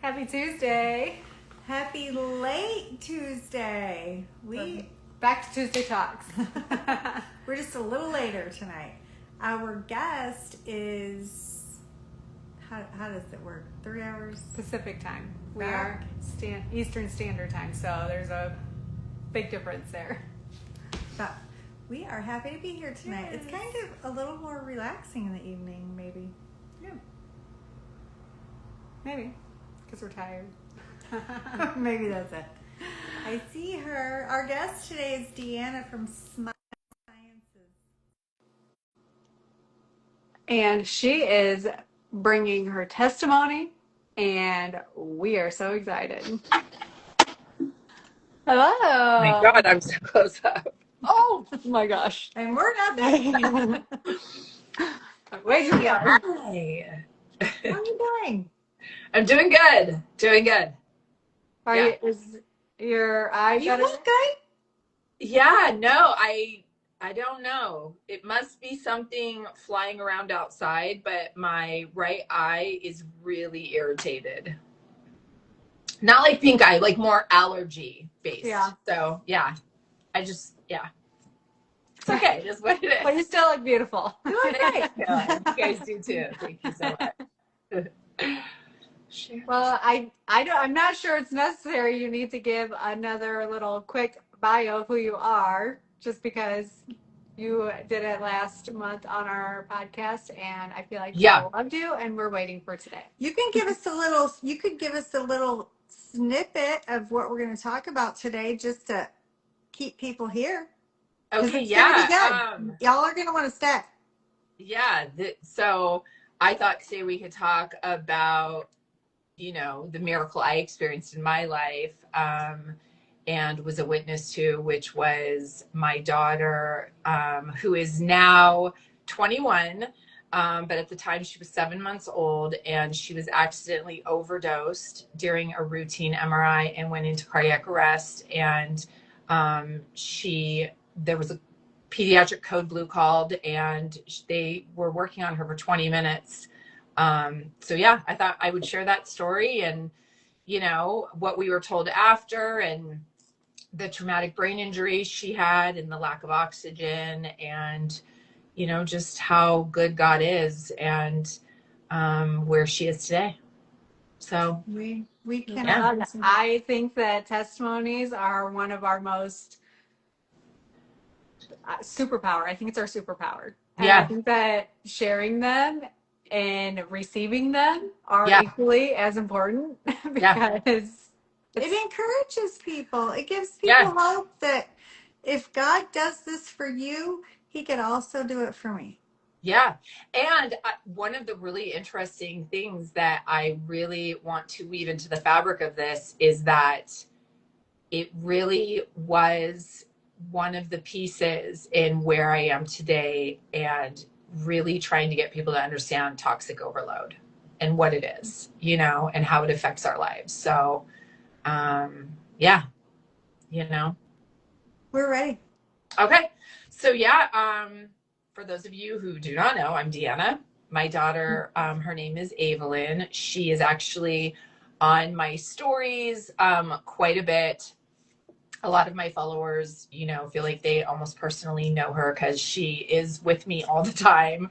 Happy Tuesday. Happy late Tuesday. Back to Tuesday Talks. We're just a little later tonight. Our guest is, how does it work? 3 hours? Pacific time. We Back? are Eastern Standard Time, so there's a big difference there. But we are happy to be here tonight. Yes. It's kind of a little more relaxing in the evening, maybe. Yeah. Maybe. Because we're tired. Maybe that's it. I see her. Our guest today is Deanna from Smile Sciences. And she is bringing her testimony, and we are so excited. Hello. Oh my God, I'm so close up. Oh my gosh. And we're not there. Way to go. Hi. How are you doing? I'm doing good. Doing good. Is your eye You better? look good. Yeah, no, I don't know. It must be something flying around outside, but my right eye is really irritated. Not like pink eye, like more allergy based. Yeah. So yeah. It's okay. It is what it is. But you still look beautiful. You look great. Yeah, you guys do too. Thank you so much. Well, I'm not sure it's necessary. You need to give another little quick bio of who you are, just because you did it last month on our podcast, and I feel like Yeah. people loved you, and we're waiting for today. You can give us a little. You could give us a little snippet of what we're going to talk about today, just to keep people here. 'Cause Okay, it's yeah. gonna be good. Y'all are going to want to stay. Yeah. So I thought today we could talk about, the miracle I experienced in my life, and was a witness to, which was my daughter, who is now 21. But at the time she was 7 months old, and she was accidentally overdosed during a routine MRI and went into cardiac arrest. And there was a pediatric code blue called, and they were working on her for 20 minutes. So yeah, I thought I would share that story and, what we were told after, and the traumatic brain injury she had and the lack of oxygen, and, just how good God is, and where she is today. So We can. Yeah. I think that testimonies are one of our most superpower. I think it's our superpower. And I think that sharing them and receiving them are equally as important because it encourages people. It gives people hope that if God does this for you, He could also do it for me. Yeah. And one of the really interesting things that I really want to weave into the fabric of this is that it really was one of the pieces in where I am today, and really trying to get people to understand toxic overload and what it is, and how it affects our lives. So, yeah, We're ready. Okay. So yeah, for those of you who do not know, I'm Deanna. My daughter, her name is Evelyn. She is actually on my stories quite a bit. A lot of my followers, feel like they almost personally know her because she is with me all the time.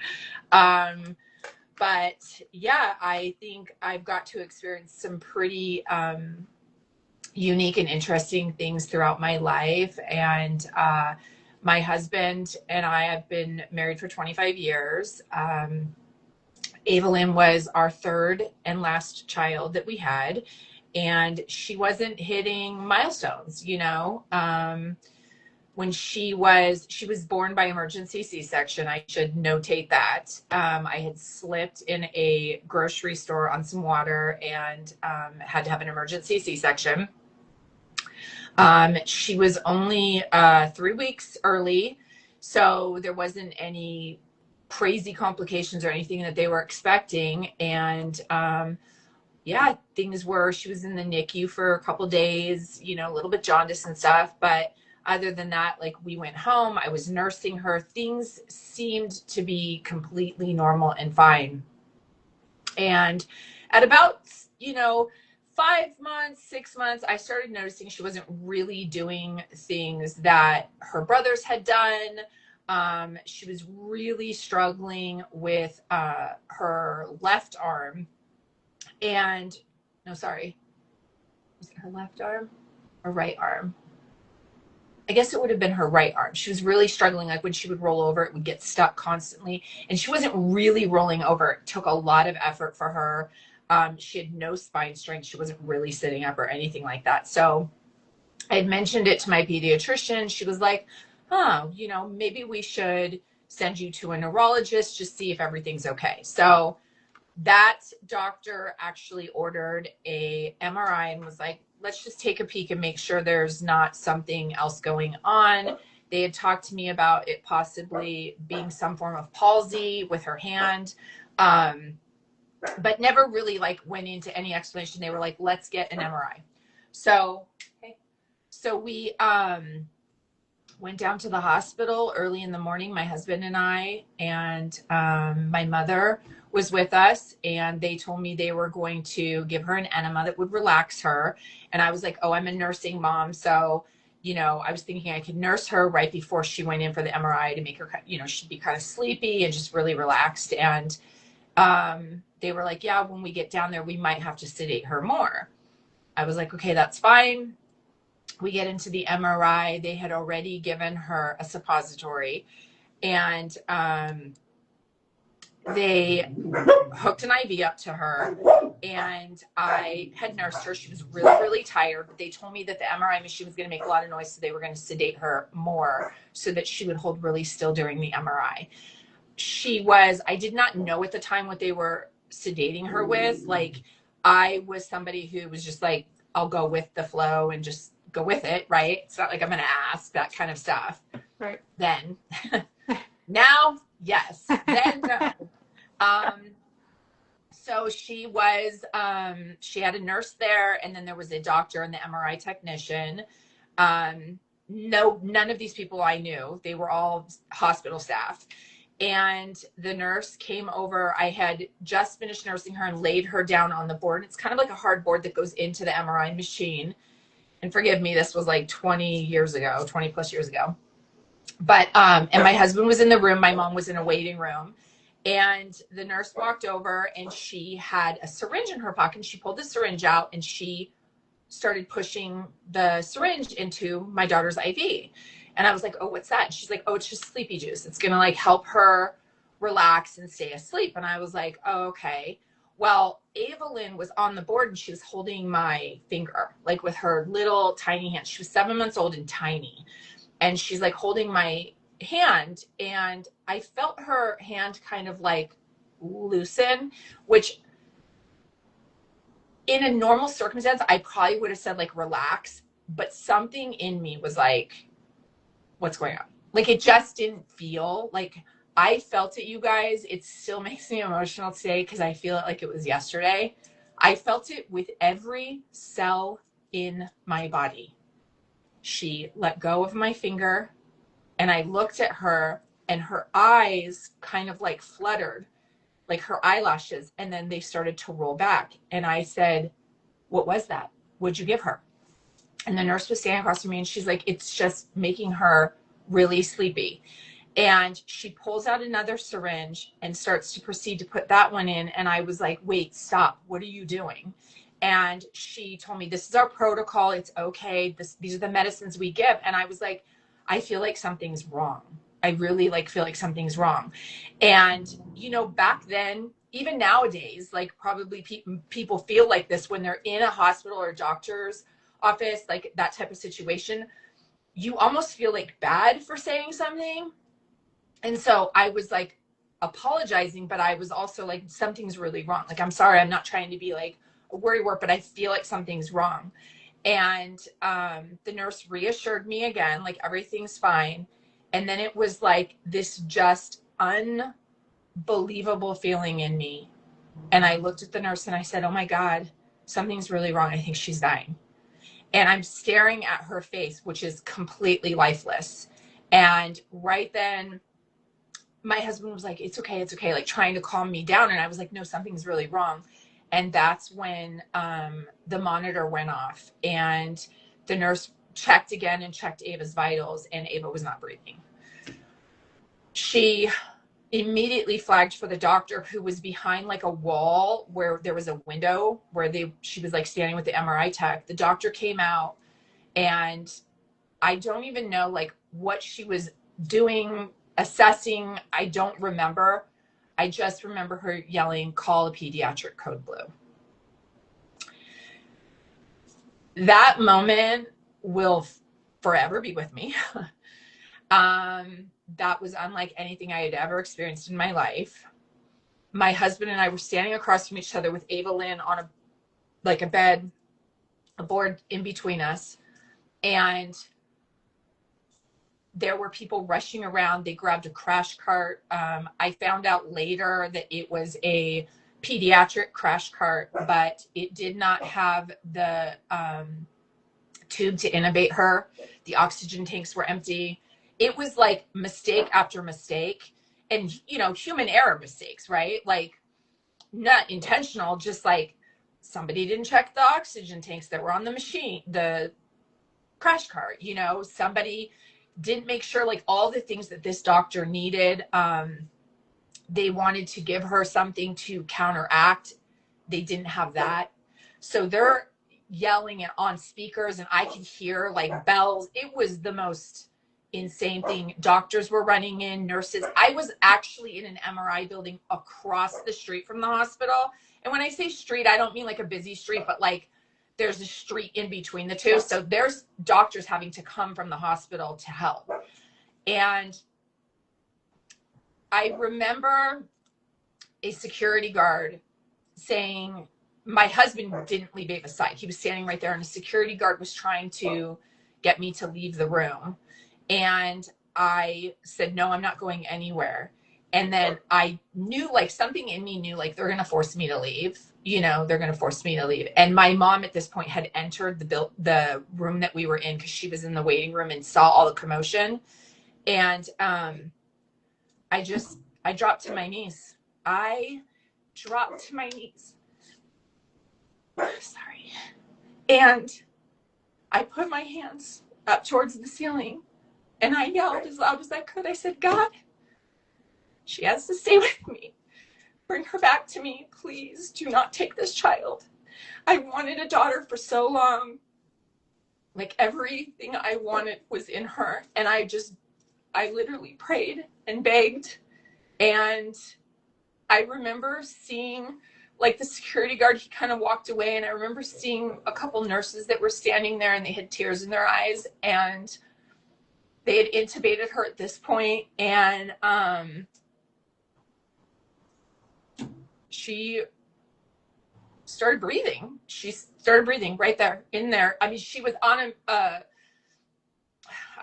But yeah, I think I've got to experience some pretty unique and interesting things throughout my life. And my husband and I have been married for 25 years. Evelyn was our third and last child that we had, and she wasn't hitting milestones, when she was born by emergency C-section. I should notate that. I had slipped in a grocery store on some water and had to have an emergency C-section. She was only 3 weeks early, so there wasn't any crazy complications or anything that they were expecting. And yeah, things were, she was in the NICU for a couple days, a little bit jaundice and stuff. But other than that, like, we went home, I was nursing her. Things seemed to be completely normal and fine. And at about, 5 months, 6 months, I started noticing she wasn't really doing things that her brothers had done. She was really struggling with her left arm. And no, sorry, was it her left arm or right arm? I guess it would have been her right arm. She was really struggling. Like when she would roll over, it would get stuck constantly. And she wasn't really rolling over. It took a lot of effort for her. She had no spine strength. She wasn't really sitting up or anything like that. So I had mentioned it to my pediatrician. She was like, maybe we should send you to a neurologist, just see if everything's okay. So that doctor actually ordered a MRI and was like, let's just take a peek and make sure there's not something else going on. They had talked to me about it possibly being some form of palsy with her hand, but never really like went into any explanation. They were like, let's get an MRI. So we went down to the hospital early in the morning, my husband and I, and my mother was with us, and they told me they were going to give her an enema that would relax her. And I was like, oh, I'm a nursing mom. So, I was thinking I could nurse her right before she went in for the MRI to make her, she'd be kind of sleepy and just really relaxed. And they were like, yeah, when we get down there, we might have to sedate her more. I was like, okay, that's fine. We get into the MRI. They had already given her a suppository, and they hooked an IV up to her, and I had nursed her. She was really, really tired, but they told me that the MRI machine was going to make a lot of noise, so they were going to sedate her more so that she would hold really still during the MRI. I did not know at the time what they were sedating her with. Like, I was somebody who was just like, I'll go with the flow and just go with it, right? It's not like I'm going to ask that kind of stuff. Right. Then, now, yes. Then, no. So she had a nurse there, and then there was a doctor and the MRI technician. None of these people I knew. They were all hospital staff. And the nurse came over. I had just finished nursing her and laid her down on the board. It's kind of like a hard board that goes into the MRI machine. And forgive me, this was like 20 plus years ago. But, and my husband was in the room. My mom was in a waiting room. And the nurse walked over, and she had a syringe in her pocket. And she pulled the syringe out, and she started pushing the syringe into my daughter's IV. And I was like, oh, what's that? And she's like, oh, it's just sleepy juice. It's going to like help her relax and stay asleep. And I was like, oh, okay. Well, Evelyn was on the board, and she was holding my finger, like with her little tiny hand. She was 7 months old and tiny. And she's like holding my hand, and I felt her hand kind of like loosen, which in a normal circumstance, I probably would have said like relax, but something in me was like, what's going on? Like, it just didn't feel like I felt it, you guys. It still makes me emotional today because I feel it like it was yesterday. I felt it with every cell in my body. She let go of my finger, and I looked at her, and her eyes kind of like fluttered, like her eyelashes, and then they started to roll back. And I said, what was that? What'd you give her? And the nurse was standing across from me, and she's like, it's just making her really sleepy. And she pulls out another syringe and starts to proceed to put that one in. And I was like, wait, stop. What are you doing? And she told me, this is our protocol. It's okay. These are the medicines we give. And I was like, I feel like something's wrong. I really feel like something's wrong. And, back then, even nowadays, like probably people feel like this when they're in a hospital or a doctor's office, like that type of situation, you almost feel like bad for saying something. And so I was like apologizing, but I was also like, something's really wrong. Like, I'm sorry, I'm not trying to be like a worrywart, but I feel like something's wrong. And the nurse reassured me again, like everything's fine. And then it was like this just unbelievable feeling in me. And I looked at the nurse and I said, oh my God, something's really wrong. I think she's dying. And I'm staring at her face, which is completely lifeless. And right then, my husband was like, it's okay, like trying to calm me down. And I was like, no, something's really wrong. And that's when the monitor went off, and the nurse checked again and checked Ava's vitals, and Ava was not breathing. She immediately flagged for the doctor, who was behind like a wall where there was a window where she was like standing with the MRI tech. The doctor came out, and I don't even know like what she was doing, assessing. I don't remember. I just remember her yelling, "Call a pediatric code blue." That moment will forever be with me. That was unlike anything I had ever experienced in my life. My husband and I were standing across from each other with Ava Lynn on a bed, a board in between us. And there were people rushing around. They grabbed a crash cart. I found out later that it was a pediatric crash cart, but it did not have the tube to intubate her. The oxygen tanks were empty. It was like mistake after mistake, and human error mistakes, right? Like, not intentional, just like somebody didn't check the oxygen tanks that were on the machine, the crash cart, somebody didn't make sure, like, all the things that this doctor needed. They wanted to give her something to counteract. They didn't have that. So they're yelling on speakers, and I could hear like bells. It was the most insane thing. Doctors were running in, nurses. I was actually in an MRI building across the street from the hospital. And when I say street, I don't mean like a busy street, but like there's a street in between the two. So there's doctors having to come from the hospital to help. And I remember a security guard saying, my husband didn't leave Ava's side. He was standing right there, and a security guard was trying to get me to leave the room. And I said, no, I'm not going anywhere. And then I knew, like, something in me knew, like, they're going to force me to leave. They're going to force me to leave. And my mom at this point had entered the room that we were in, because she was in the waiting room and saw all the commotion. And I dropped to my knees. I dropped to my knees. Sorry. And I put my hands up towards the ceiling, and I yelled as loud as I could. I said, God, she has to stay with me. Bring her back to me. Please do not take this child. I wanted a daughter for so long. Like, everything I wanted was in her. And I literally prayed and begged. And I remember seeing, like, the security guard, he kind of walked away, and I remember seeing a couple nurses that were standing there, and they had tears in their eyes, and they had intubated her at this point. And she started breathing. She started breathing right there, in there. I mean, she was on I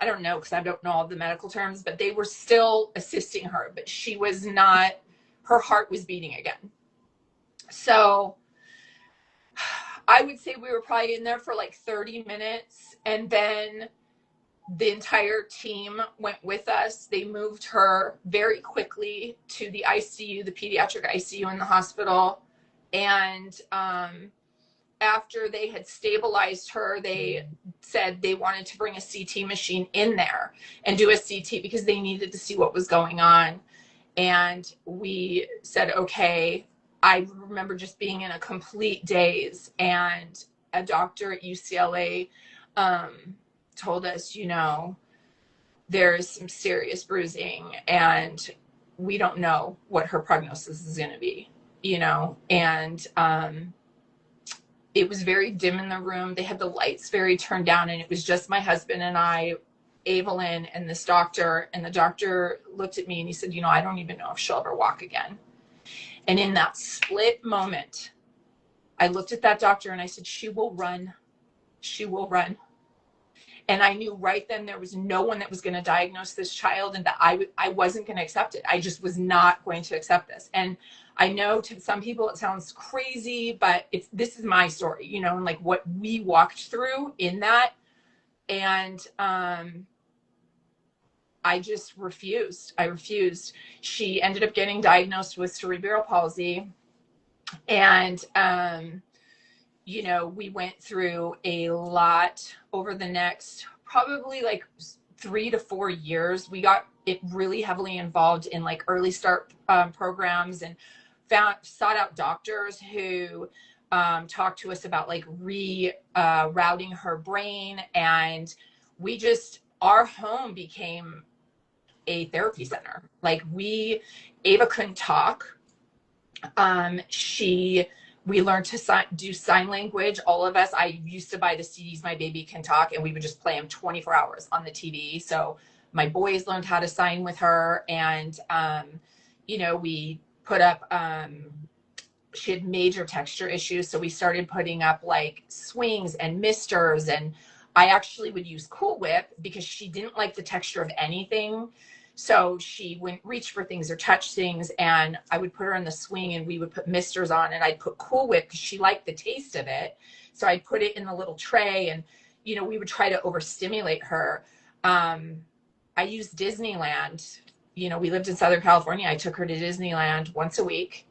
don't know, because I don't know all the medical terms, but they were still assisting her, but she was not, her heart was beating again. So I would say we were probably in there for like 30 minutes. And then the entire team went with us. They moved her very quickly to the ICU, the pediatric ICU in the hospital. And after they had stabilized her, they said they wanted to bring a CT machine in there and do a CT, because they needed to see what was going on. And we said, okay. I remember just being in a complete daze, and a doctor at UCLA told us, there's some serious bruising, and we don't know what her prognosis is going to be, and it was very dim in the room. They had the lights very turned down, and it was just my husband and I, Evelyn, and this doctor. And the doctor looked at me and he said, I don't even know if she'll ever walk again. And in that split moment, I looked at that doctor and I said, she will run. She will run. And I knew right then there was no one that was going to diagnose this child, and that I wasn't going to accept it. I just was not going to accept this. And I know to some people it sounds crazy, but this is my story, and like what we walked through in that. And I just refused. I refused. She ended up getting diagnosed with cerebral palsy. And, you know, we went through a lot over the next probably like 3 to 4 years. We got it really heavily involved in like early start programs, and sought out doctors who talked to us about like routing her brain. And our home became a therapy center. Like Ava couldn't talk. We learned to do sign language. All of us, I used to buy the CDs, My Baby Can Talk, and we would just play them 24 hours on the TV. So my boys learned how to sign with her. And, you know, we put up, she had major texture issues. So we started putting up like swings and misters. And I actually would use Cool Whip because she didn't like the texture of anything. So she wouldn't reach for things or touch things. And I would put her in the swing and we would put misters on, and I'd put Cool Whip because she liked the taste of it. So I'd put it in the little tray, and, you know, we would try to overstimulate her. I used Disneyland. You know, we lived in Southern California. I took her to Disneyland once a week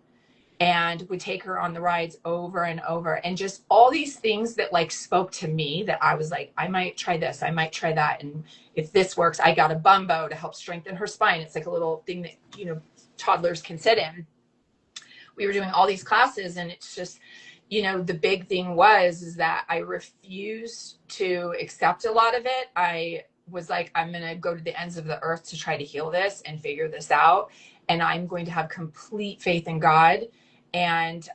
and would take her on the rides over and over, and just all these things that like spoke to me, that I was like, I might try this, I might try that. And if this works, I got a bumbo to help strengthen her spine. It's like a little thing that, you know, toddlers can sit in. We were doing all these classes, and it's just, you know, the big thing is that I refused to accept a lot of it. I was like, I'm going to go to the ends of the earth to try to heal this and figure this out. And I'm going to have complete faith in God. And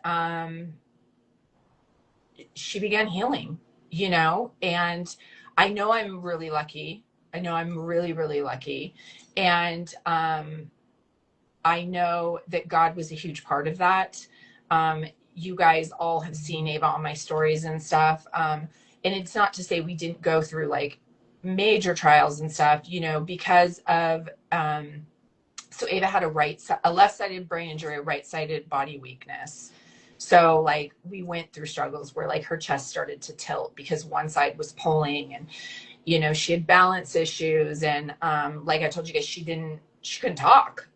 she began healing, you know, and I know I'm really lucky. I know I'm really, really lucky. And I know that God was a huge part of that. You guys all have seen Ava on my stories and stuff. And it's not to say we didn't go through like major trials and stuff, you know, because of, so Ava had a left-sided brain injury, a right-sided body weakness. So like we went through struggles where like her chest started to tilt because one side was pulling, and, you know, she had balance issues. And like I told you guys, she couldn't talk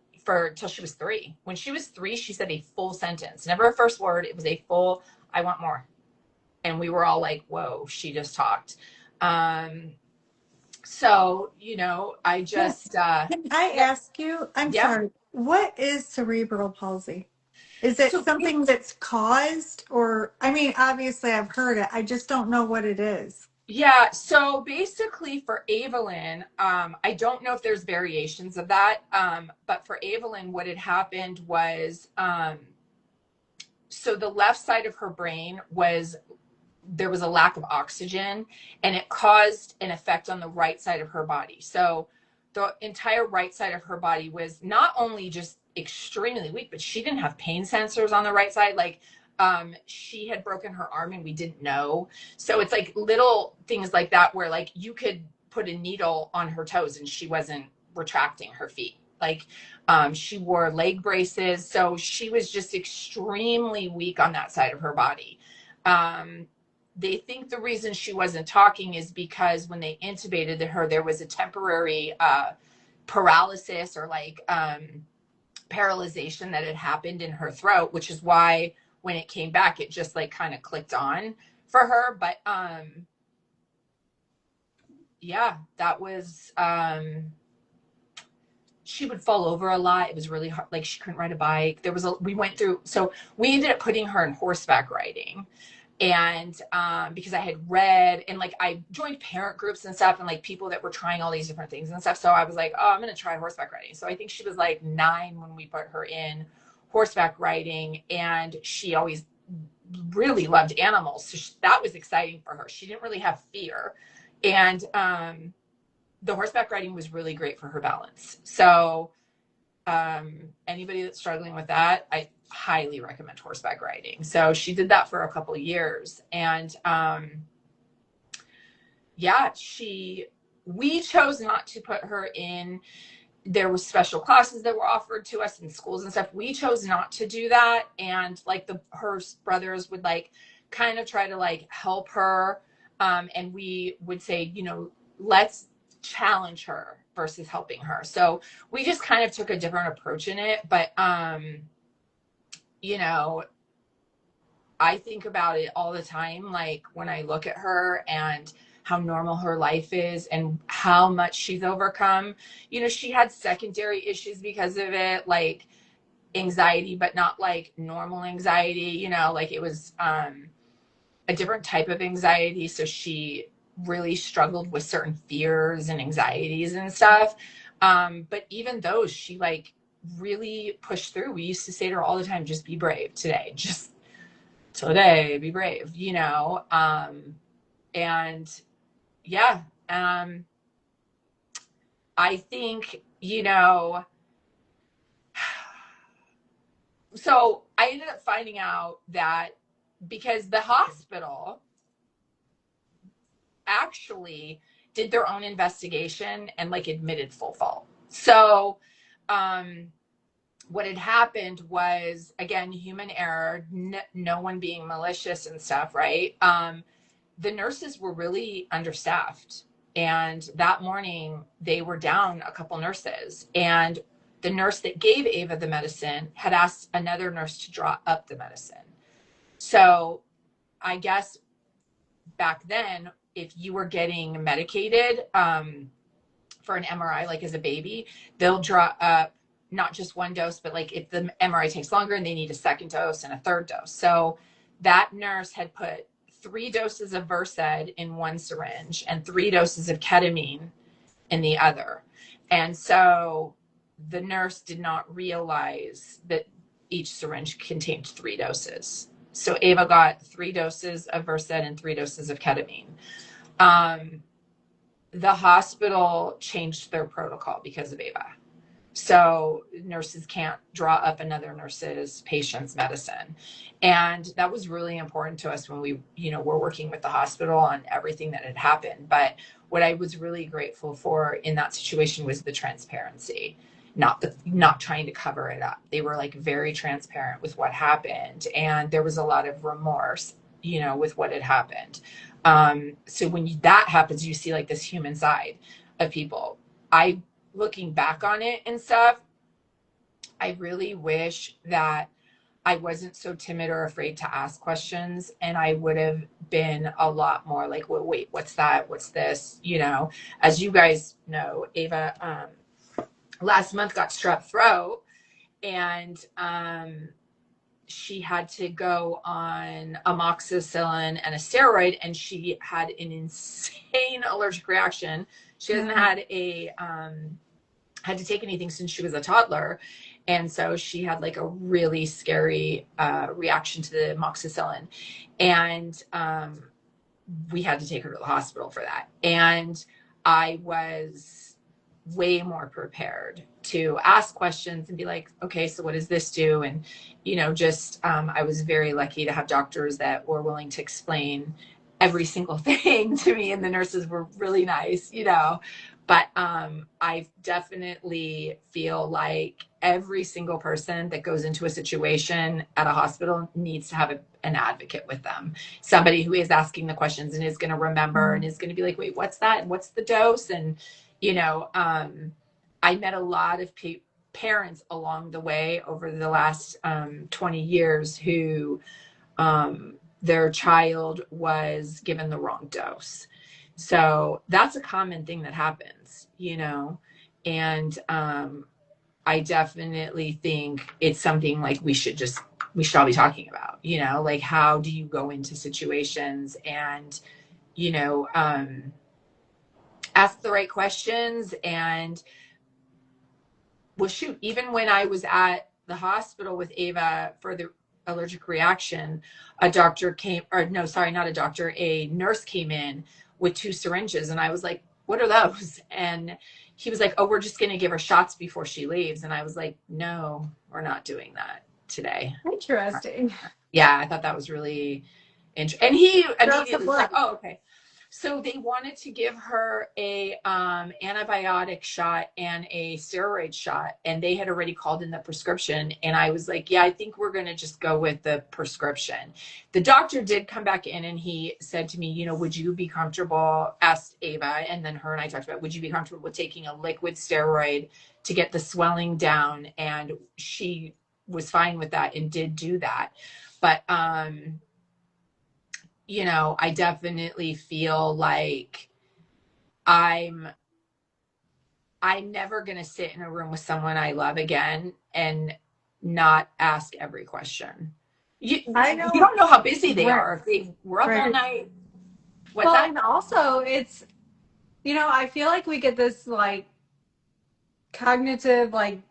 till she was 3. When she was 3, she said a full sentence, never a first word. It was a full, I want more. And we were all like, whoa, she just talked. So, you know, I just, Can I yeah, ask you? I'm yeah. sorry. What is cerebral palsy? Is it So something that's caused, or, I mean, obviously I've heard it. I just don't know what it is. yeah, so basically for Evelyn, I don't know if there's variations of that, but for Evelyn, what had happened was, so the left side of her brain there was a lack of oxygen, and it caused an effect on the right side of her body. So the entire right side of her body was not only just extremely weak, but she didn't have pain sensors on the right side. Like, she had broken her arm and we didn't know. So it's like little things like that where like you could put a needle on her toes and she wasn't retracting her feet. Like, she wore leg braces. So she was just extremely weak on that side of her body. They think the reason she wasn't talking is because when they intubated her, there was a temporary paralysis or like paralyzation that had happened in her throat, which is why when it came back, it just like kind of clicked on for her. But yeah, that was, she would fall over a lot. It was really hard. Like she couldn't ride a bike. So we ended up putting her in horseback riding. And because I had read and like I joined parent groups and stuff, and like people that were trying all these different things and stuff. So I was like, oh, I'm going to try horseback riding. So I think she was like 9 when we put her in horseback riding, and she always really loved animals. So that was exciting for her. She didn't really have fear. And the horseback riding was really great for her balance. So anybody that's struggling with that, I highly recommend horseback riding. So she did that for a couple of years. And yeah, we chose not to put her in. There were special classes that were offered to us in schools and stuff. We chose not to do that. And like her brothers would like kind of try to like help her. And we would say, you know, let's challenge her versus helping her. So we just kind of took a different approach in it. But, you know, I think about it all the time. Like when I look at her and how normal her life is and how much she's overcome, you know, she had secondary issues because of it, like anxiety, but not like normal anxiety, you know, like it was a different type of anxiety. So she really struggled with certain fears and anxieties and stuff. But even those, she like really pushed through. We used to say to her all the time, just be brave today, just today, be brave, you know? And yeah, I think, you know, so I ended up finding out that because the hospital actually did their own investigation and like admitted full fault. So, what had happened was, again, human error, no one being malicious and stuff, right? The nurses were really understaffed. And that morning, they were down a couple nurses. And the nurse that gave Ava the medicine had asked another nurse to draw up the medicine. So I guess back then, if you were getting medicated for an MRI, like as a baby, they'll draw up not just one dose, but like if the MRI takes longer and they need a second dose and a third dose. So that nurse had put 3 doses of Versed in one syringe and 3 doses of ketamine in the other. And so the nurse did not realize that each syringe contained 3 doses. So Ava got 3 doses of Versed and 3 doses of ketamine. The hospital changed their protocol because of Ava. So nurses can't draw up another nurse's patient's medicine. And that was really important to us when we, you know, were working with the hospital on everything that had happened. But what I was really grateful for in that situation was the transparency, not trying to cover it up. They were like very transparent with what happened. And there was a lot of remorse, you know, with what had happened. So when that happens, you see like this human side of people. Looking back on it and stuff, I really wish that I wasn't so timid or afraid to ask questions, and I would have been a lot more like, well, wait, what's that? What's this? You know, as you guys know, Ava last month got strep throat, and she had to go on amoxicillin and a steroid, and she had an insane allergic reaction. She hasn't had to take anything since she was a toddler. And so she had like a really scary reaction to the amoxicillin. And we had to take her to the hospital for that. And I was way more prepared to ask questions and be like, okay, so what does this do? And, you know, just I was very lucky to have doctors that were willing to explain every single thing to me. And the nurses were really nice, you know. But I definitely feel like every single person that goes into a situation at a hospital needs to have an advocate with them. Somebody who is asking the questions and is going to remember and is going to be like, wait, what's that? And what's the dose? And, you know, I met a lot of parents along the way over the last 20 years who their child was given the wrong dose. So that's a common thing that happens, you know, and I definitely think it's something like we should all be talking about, you know, like how do you go into situations and, you know, ask the right questions. And well, shoot, even when I was at the hospital with Ava for the allergic reaction, a doctor came, or no, sorry, not a doctor, a nurse came in with 2 syringes. And I was like, what are those? And he was like, oh, we're just going to give her shots before she leaves. And I was like, no, we're not doing that today. Interesting. Yeah, I thought that was really interesting. And he Drops immediately of was like, blood. oh, okay. So they wanted to give her a antibiotic shot and a steroid shot, and they had already called in the prescription. And I was like, yeah, I think we're going to just go with the prescription. The doctor did come back in and he said to me, you know, would you be comfortable, asked Ava, and then her and I talked about, would you be comfortable with taking a liquid steroid to get the swelling down? And she was fine with that and did do that. But you know, I definitely feel like I'm never going to sit in a room with someone I love again and not ask every question. I You know. don't know how busy they Right. are. If they were up all Right. night, what's Well, that? and also it's, I feel like we get this like cognitive, like,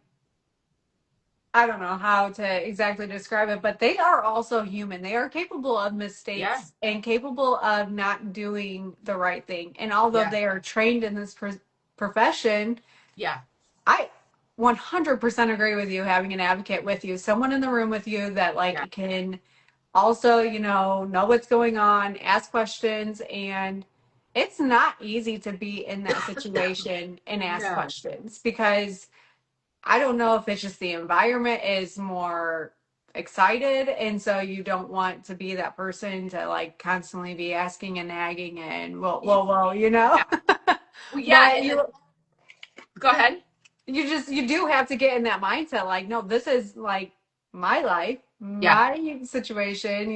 I don't know how to exactly describe it, but they are also human. They are capable of Yeah, mistakes and capable of not doing the right thing. And although yeah, they are trained in this profession, yeah, I 100% agree with you having an advocate with you, someone in the room with you that yeah. like can also, know what's going on, ask questions, and it's not easy to be in that situation and ask No, questions because I don't know if it's just the environment is more excited and so you don't want to be that person to like constantly be asking and nagging and yeah. Well, yeah. but And go ahead. you do have to get in that mindset like no, this is like my life, Yeah. my situation.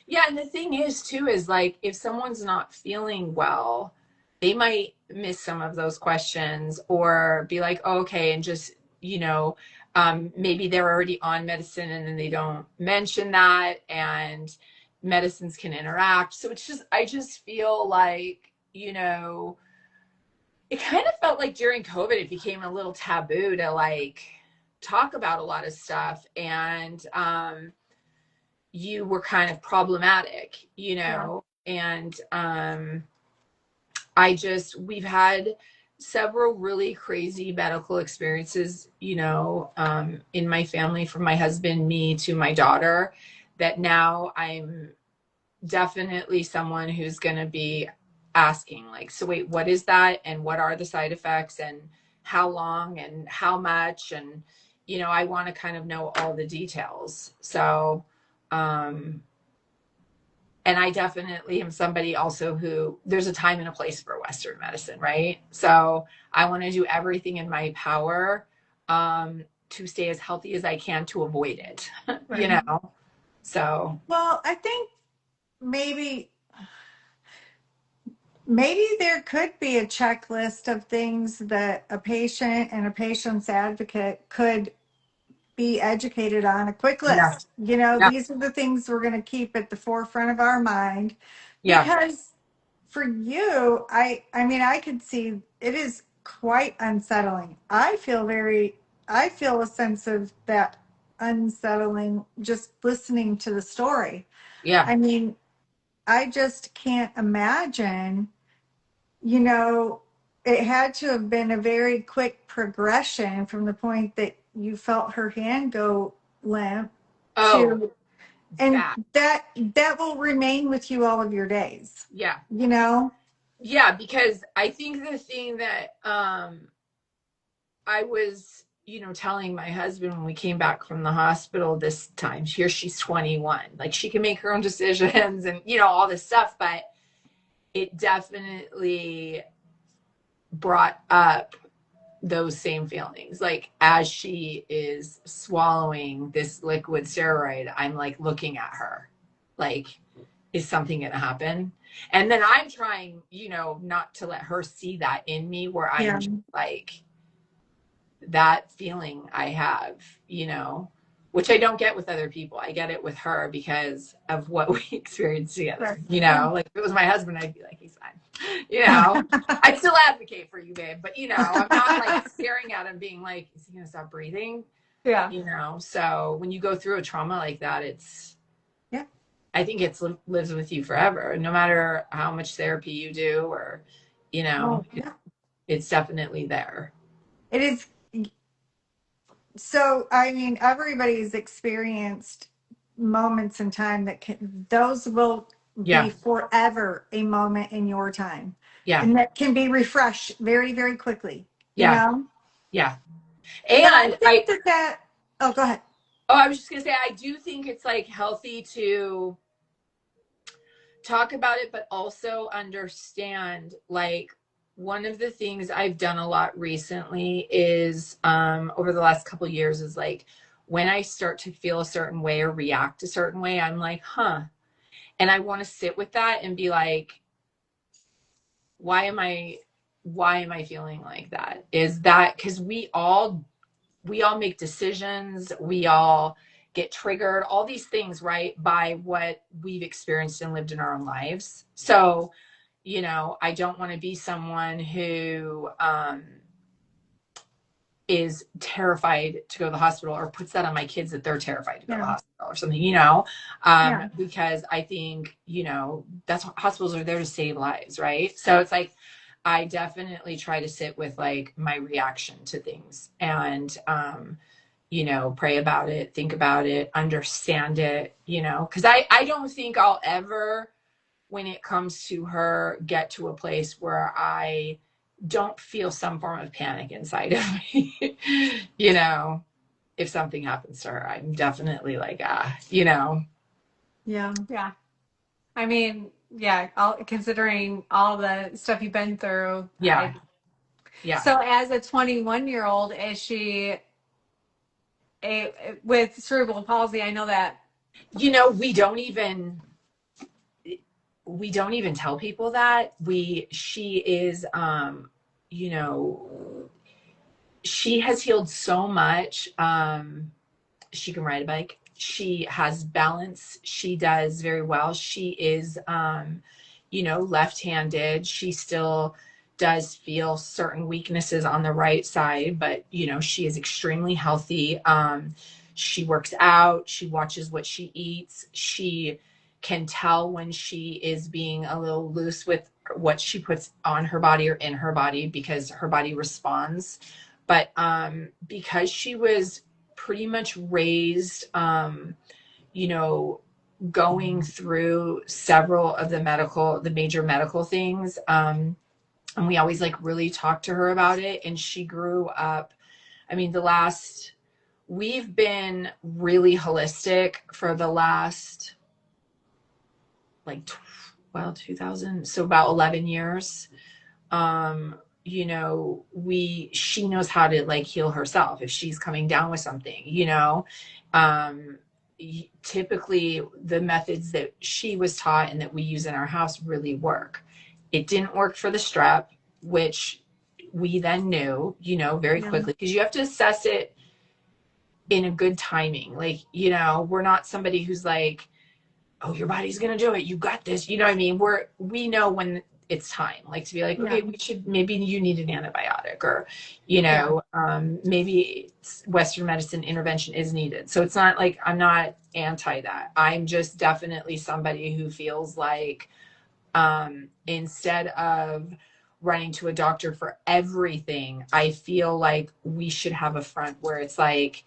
Yeah, and the thing is too is like if someone's not feeling well, they might miss some of those questions or be like, oh, okay, and just, maybe they're already on medicine and then they don't mention that and medicines can interact. So it's just I just feel like, it kind of felt like during COVID it became a little taboo to like talk about a lot of stuff and you were kind of problematic, Yeah. and we've had several really crazy medical experiences, in my family from my husband, me to my daughter, that now I'm definitely someone who's going to be asking, like, so wait, what is that? And what are the side effects? And how long and how much? And, I want to kind of know all the details. So, um, and I definitely am somebody also who there's a time and a place for Western medicine, right? So I want to do everything in my power to stay as healthy as I can to avoid it, you Right. know? So, Well, I think maybe maybe there could be a checklist of things that a patient and a patient's advocate could be educated on, a quick yeah, list. You know, yeah, these are the things we're going to keep at the forefront of our mind yeah. because for you, I mean, I could see it is quite unsettling. I feel a sense of that unsettling just listening to the story. Yeah. I mean, I just can't imagine, you know, it had to have been a very quick progression from the point that you felt her hand go limp Oh, to, and bad. that will remain with you all of your days, Yeah. you know? Yeah, because I think the thing that I was, telling my husband when we came back from the hospital this time, here she's 21. Like she can make her own decisions and, all this stuff, but it definitely brought up those same feelings. Like as she is swallowing this liquid steroid, I'm like looking at her like, is something going to happen? And then I'm trying, not to let her see that in me where I'm Yeah. just like, that feeling I have, which I don't get with other people. I get it with her because of what we experienced together. Right. Yeah. Like if it was my husband, I'd be like, he's fine. You know, I'd still advocate for you, babe. But I'm not like staring at him being like, is he gonna stop breathing? Yeah. So when you go through a trauma like that, Yeah. I think lives with you forever, no matter how much therapy you do or, Oh, yeah. it's definitely there. It is. So, I mean, everybody's experienced moments in time that those will be Yeah. forever a moment in your time. Yeah. And that can be refreshed very, very quickly, you Yeah. know? Yeah. But I And think oh, go ahead. I was just gonna say, I do think it's like healthy to talk about it, but also understand like one of the things I've done a lot recently is over the last couple of years is like when I start to feel a certain way or react a certain way, I'm like, huh. And I want to sit with that and be like, why am I feeling like that? Is that because we all make decisions, we all get triggered, all these things, right, by what we've experienced and lived in our own lives. So, you know, I don't want to be someone who is terrified to go to the hospital, or puts that on my kids that they're terrified to go to the hospital or something, you know, because I think, you know, that's what hospitals are there to save lives, right? So it's like, I definitely try to sit with like my reaction to things and, you know, pray about it, think about it, understand it, you know, because I don't think I'll ever, when it comes to her, get to a place where I don't feel some form of panic inside of me. You know, if something happens to her, I'm definitely like, you know. Yeah. Yeah. I mean, yeah, considering all the stuff you've been through, Yeah. Yeah. So as a 21-year-old, is she with cerebral palsy? I know that. You know, we don't even tell people that she is, you know, she has healed so much. She can ride a bike. She has balance. She does very well. She is, you know, left-handed. She still does feel certain weaknesses on the right side, but, you know, she is extremely healthy. She works out. She watches what she eats. She can tell when she is being a little loose with what she puts on her body or in her body, because her body responds. But because she was pretty much raised, you know, going through several of the major medical things. And we always like really talked to her about it. And she grew up, I mean, we've been really holistic for the last, like, 2000, so about 11 years. You know, she knows how to like heal herself if she's coming down with something, you know. um Typically the methods that she was taught and that we use in our house really work. It didn't work for the strep, which we then knew, you know, very quickly, because you have to assess it in a good timing. Like, you know, we're not somebody who's like, oh, your body's gonna do it, you got this, you know what I mean? We know when it's time, like, to be like, okay, maybe you need an antibiotic, or, you know, maybe Western medicine intervention is needed. So it's not like, I'm not anti that. I'm just definitely somebody who feels like, instead of running to a doctor for everything, I feel like we should have a front where it's like,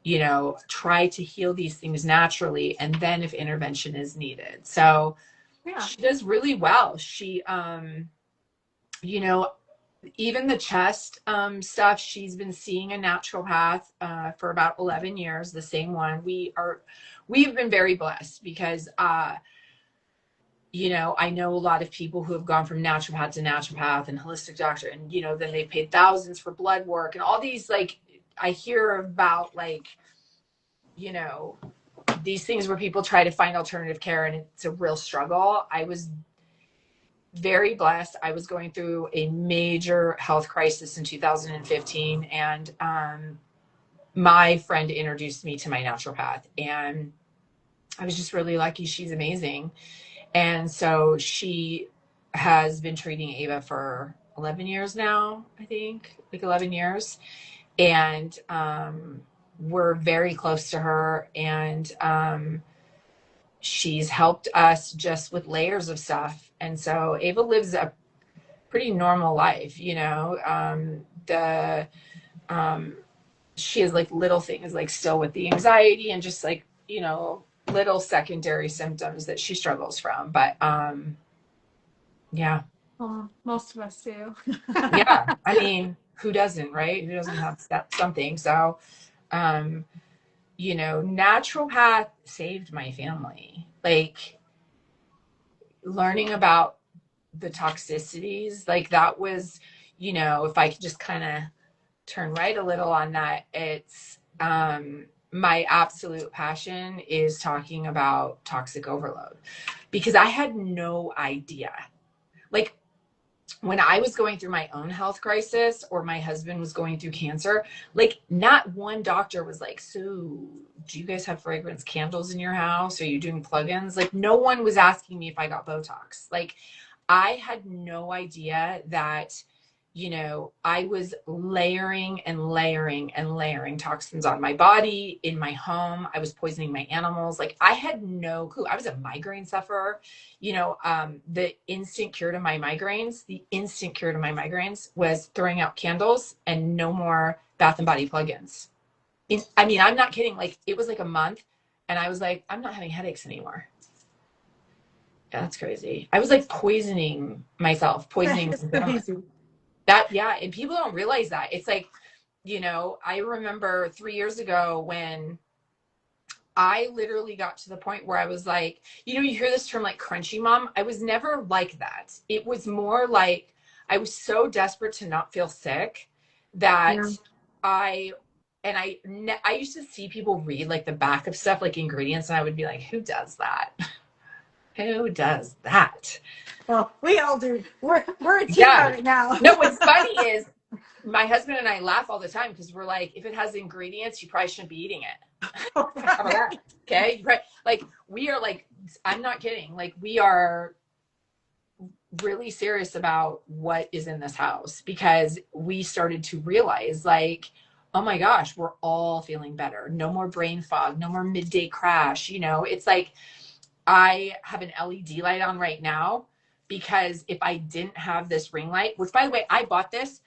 you know, try to heal these things naturally, and then if intervention is needed. So she does really well. She, you know, even the chest stuff, she's been seeing a naturopath for about 11 years, the same one. We've been very blessed because, you know, I know a lot of people who have gone from naturopath to naturopath and holistic doctor, and, you know, then they paid thousands for blood work and all these, like, I hear about, like, you know, these things where people try to find alternative care and it's a real struggle. I was very blessed. I was going through a major health crisis in 2015, and my friend introduced me to my naturopath, and I was just really lucky. She's amazing. And so she has been treating Ava for 11 years now, I think, like 11 years. And we're very close to her. And she's helped us just with layers of stuff. And so Ava lives a pretty normal life, you know. She has like little things, like still with the anxiety and just like, you know, little secondary symptoms that she struggles from. But yeah. Well, most of us do. Yeah. I mean, who doesn't, right? Who doesn't have something? So, you know, naturopath saved my family. Like, learning about the toxicities, like, that was, if I could just kind of turn right a little on that, it's, my absolute passion is talking about toxic overload, because I had no idea. Like, when I was going through my own health crisis, or my husband was going through cancer, like, not one doctor was like, so do you guys have fragrance candles in your house? Are you doing plugins? Like, no one was asking me if I got Botox. Like, I had no idea that, I was layering and layering and layering toxins on my body, in my home. I was poisoning my animals. Like, I had no clue. I was a migraine sufferer. The instant cure to my migraines was throwing out candles and no more Bath and Body plugins. I mean, I'm not kidding. Like, it was like a month and I was like, I'm not having headaches anymore. Yeah, that's crazy. I was like poisoning myself, poisoning That's my family. crazy. Yeah. And people don't realize that. It's like, I remember 3 years ago when I literally got to the point where I was like, you hear this term like crunchy mom. I was never like that. It was more like I was so desperate to not feel sick that Yeah. I, and I used to see people read like the back of stuff, like ingredients, and I would be like, who does that? Who does that? Well, we all do. We're a team Yeah. right now. No, what's funny is my husband and I laugh all the time because we're like, if it has ingredients, you probably shouldn't be eating it. How about that? Okay. Right. Like, we are like, I'm not kidding. Like, we are really serious about what is in this house, because we started to realize, like, oh my gosh, we're all feeling better. No more brain fog, no more midday crash. It's like, I have an LED light on right now because if I didn't have this ring light, which, by the way, I bought this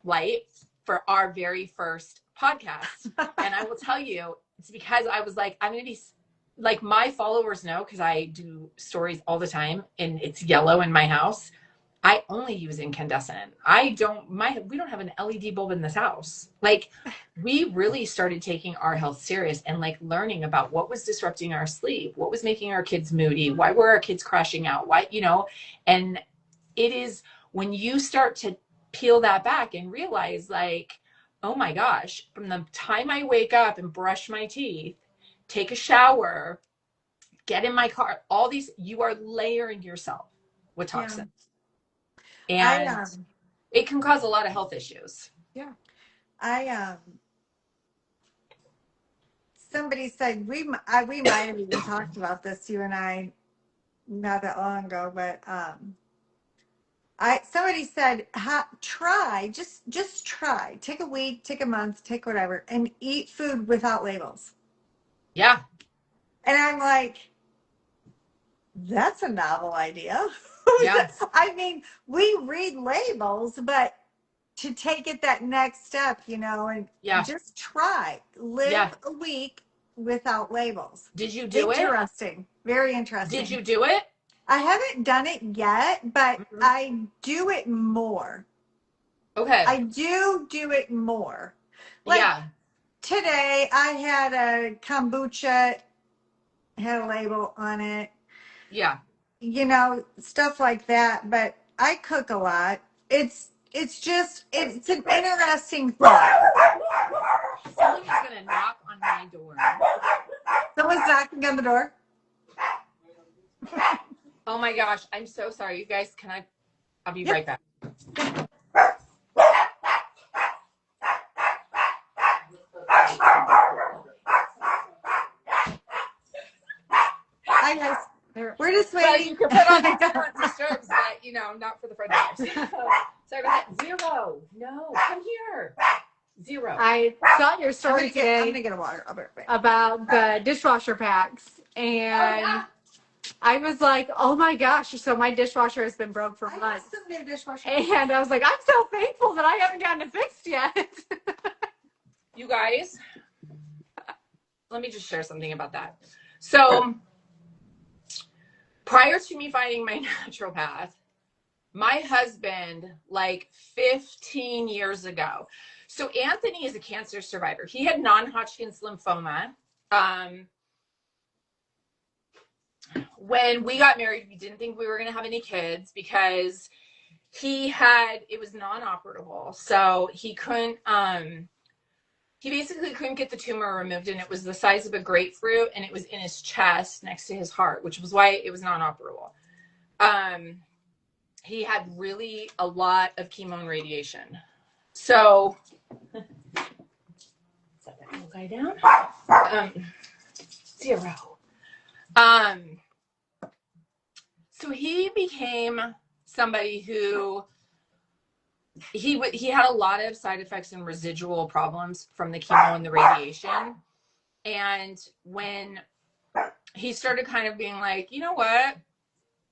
light for our very first podcast. And I will tell you, it's because I was like, I'm going to be like, my followers know, because I do stories all the time and it's yellow in my house. I only use incandescent. We don't have an LED bulb in this house. Like, we really started taking our health serious and like learning about what was disrupting our sleep, what was making our kids moody, why were our kids crashing out, and it is when you start to peel that back and realize, like, oh my gosh, from the time I wake up and brush my teeth, take a shower, get in my car, all these, you are layering yourself with Yeah. toxins. I And it can cause a lot of health issues. Yeah. I somebody said we might have even talked about this, you and I, not that long ago, but somebody said, try, just try, take a week, take a month, take whatever, and eat food without labels. Yeah. And I'm like, that's a novel idea. Yeah. I mean, we read labels, but to take it that next step, and Yeah. just try, live Yeah. a week without labels. Did you do it? Interesting. Very Did interesting. you do it? I haven't done it yet, but Mm-hmm. I do it more. Okay. I do it more. Like Yeah. today, I had a kombucha, had a label on it, Yeah. stuff like that. But I cook a lot. It's an interesting thought. Someone's gonna knock on my door. Someone's knocking on the door. Oh my gosh, I'm so sorry. You guys, I'll be right back. Hi guys. We're just Well, waiting. you can put on the silent disturbs, but not for the front doors. Sorry about that. Zero. No, come here. Zero. I saw your story I'm today gonna get a water. I'll be right back. about the dishwasher packs, and I was like, oh my gosh. So my dishwasher has been broke for I got months. some new dishwasher. And I was like, I'm so thankful that I haven't gotten it fixed yet. You guys, let me just share something about that. So, prior to me finding my naturopath, my husband, like 15 years ago. So Anthony is a cancer survivor. He had non-Hodgkin's lymphoma. When we got married, we didn't think we were going to have any kids because it was non-operable. So he couldn't, he basically couldn't get the tumor removed, and it was the size of a grapefruit, and it was in his chest next to his heart, which was why it was non-operable. He had really a lot of chemo and radiation. So, set that little guy down. 0. So he became somebody who he had a lot of side effects and residual problems from the chemo and the radiation. And when he started kind of being like, you know what?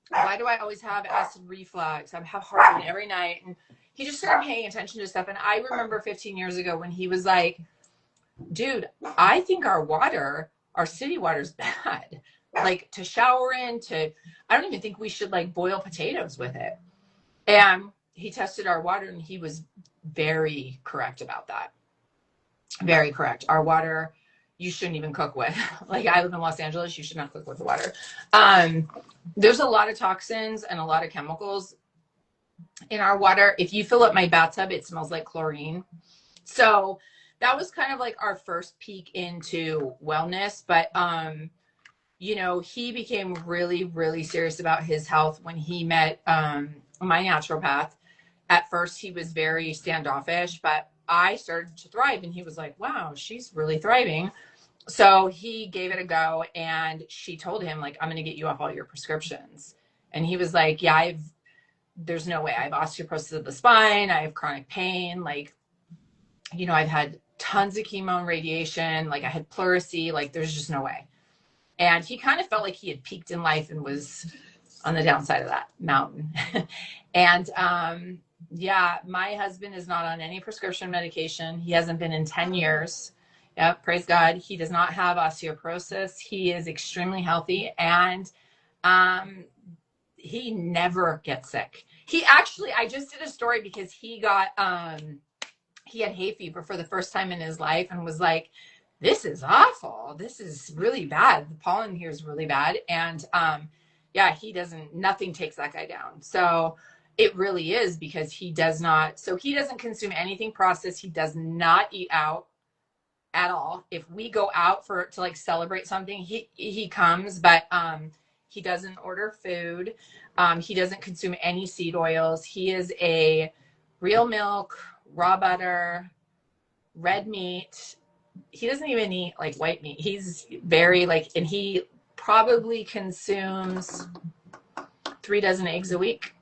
Why do I always have acid reflux? I have heartburn every night. And he just started paying attention to stuff. And I remember 15 years ago when he was like, dude, I think our city water's bad. Like to shower in, I don't even think we should like boil potatoes with it. And he tested our water and he was very correct about that. Very correct. Our water, you shouldn't even cook with. Like I live in Los Angeles, you should not cook with the water. There's a lot of toxins and a lot of chemicals in our water. If you fill up my bathtub, it smells like chlorine. So that was kind of like our first peek into wellness. But, you know, he became really, really serious about his health when he met my naturopath. At first, he was very standoffish, but I started to thrive. And he was like, wow, she's really thriving. So he gave it a go. And she told him, like, I'm going to get you off all your prescriptions. And he was like, yeah, there's no way. I have osteoporosis of the spine. I have chronic pain. Like, you know, I've had tons of chemo and radiation. Like I had pleurisy. Like there's just no way. And he kind of felt like he had peaked in life and was on the downside of that mountain. And yeah, my husband is not on any prescription medication. He hasn't been in 10 years. Yep, praise God. He does not have osteoporosis. He is extremely healthy. And he never gets sick. He actually, I just did a story because he got, he had hay fever for the first time in his life and was like, this is awful. This is really bad. The pollen here is really bad. And yeah, nothing takes that guy down. So it really is because he doesn't consume anything processed. He does not eat out at all. If we go out to like celebrate something, he comes, but he doesn't order food. He doesn't consume any seed oils. He is a real milk, raw butter, red meat. He doesn't even eat like white meat. He's very and he probably consumes 3 dozen eggs a week.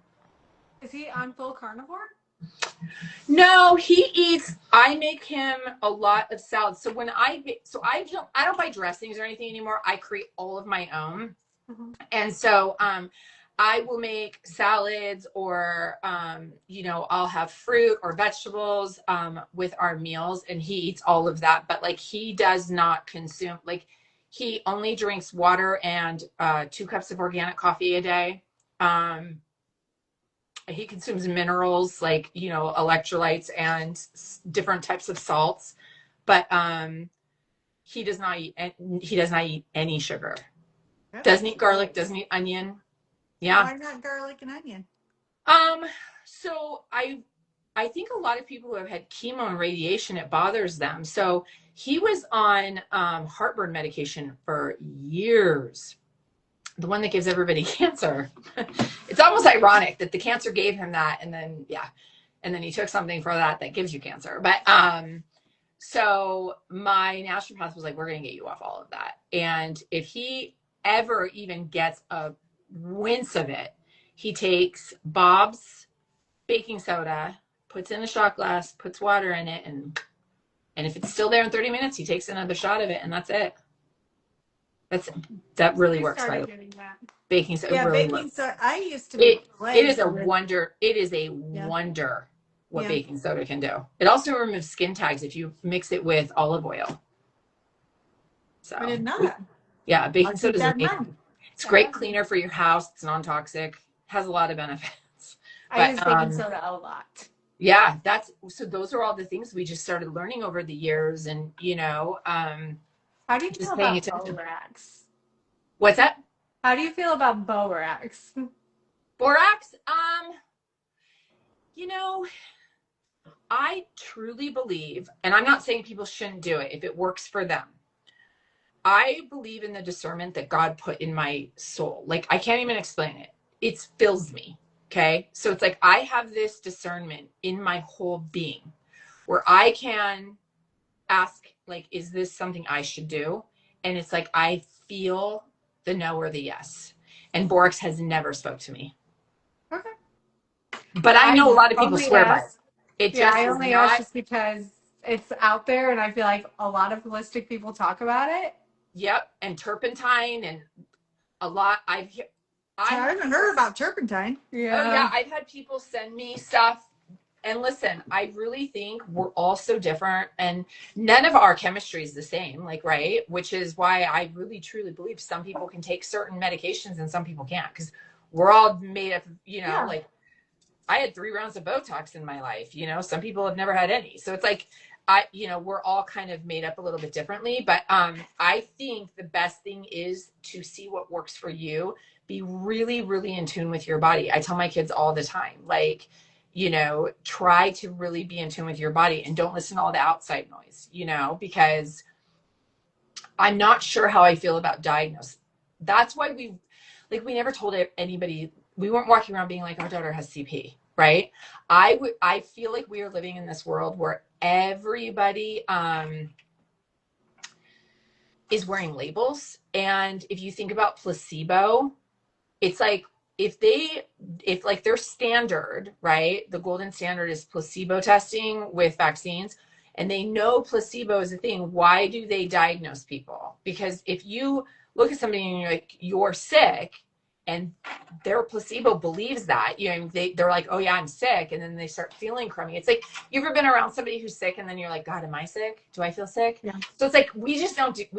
Is he on full carnivore? No, I make him a lot of salads. So I don't buy dressings or anything anymore. I create all of my own. Mm-hmm. And so I will make salads or, you know, I'll have fruit or vegetables with our meals, and he eats all of that. But like he does not consume, like he only drinks water and 2 cups of organic coffee a day. He consumes minerals like, you know, electrolytes and different types of salts. But he does not eat any sugar. Yep. Doesn't eat garlic, doesn't eat onion. Yeah. Why not garlic and onion? So I think a lot of people who have had chemo and radiation, it bothers them. So he was on heartburn medication for years. The one that gives everybody cancer. It's almost ironic that the cancer gave him that, and then he took something for that gives you cancer. But so my naturopath was like, we're gonna get you off all of that. And if he ever even gets a wince of it, he takes Bob's baking soda, puts in a shot glass, puts water in it, and if it's still there in 30 minutes, he takes another shot of it, and that's it. That really works. By the way, baking soda. Yeah, really baking soda. I used to. It is a wonder. It is a wonder what baking soda can do. It also removes skin tags if you mix it with olive oil. So I did not. Yeah, baking soda is amazing. It's a great cleaner for your house. It's non-toxic. Has a lot of benefits. I use baking soda a lot. Yeah, those are all the things we just started learning over the years, and you know. How do you feel about borax? What's that? How do you feel about borax? Borax, you know, I truly believe, and I'm not saying people shouldn't do it if it works for them. I believe in the discernment that God put in my soul. Like, I can't even explain it. It fills me. Okay. So it's like I have this discernment in my whole being where I can ask, like, is this something I should do? And it's like I feel the no or the yes. And Borax has never spoke to me. Okay. But I I know a lot of people only swear by it. asked, It yeah, just I is only asked not. just because it's out there and I feel like a lot of holistic people talk about it. Yep. And turpentine and a lot. I I have haven't people. heard about turpentine. Oh yeah, Yeah. I've had people send me stuff. And listen, I really think we're all so different and none of our chemistry is the same, like, right? Which is why I really truly believe some people can take certain medications and some people can't because we're all made up, Yeah. like I had 3 rounds of Botox in my life, some people have never had any. So it's like, we're all kind of made up a little bit differently, but I think the best thing is to see what works for you. Be really, really in tune with your body. I tell my kids all the time, like, try to really be in tune with your body and don't listen to all the outside noise, because I'm not sure how I feel about diagnosis. That's why we never told anybody. We weren't walking around being like, our daughter has CP, right? I feel like we are living in this world where everybody is wearing labels. And if you think about placebo, it's like if like their standard, right? The golden standard is placebo testing with vaccines, and they know placebo is a thing. Why do they diagnose people? Because if you look at somebody and you're like, you're sick, and their placebo believes that, they're like, oh yeah, I'm sick, and then they start feeling crummy. It's like, you ever been around somebody who's sick and then you're like, God, am I sick? Do I feel sick? Yeah. So it's like we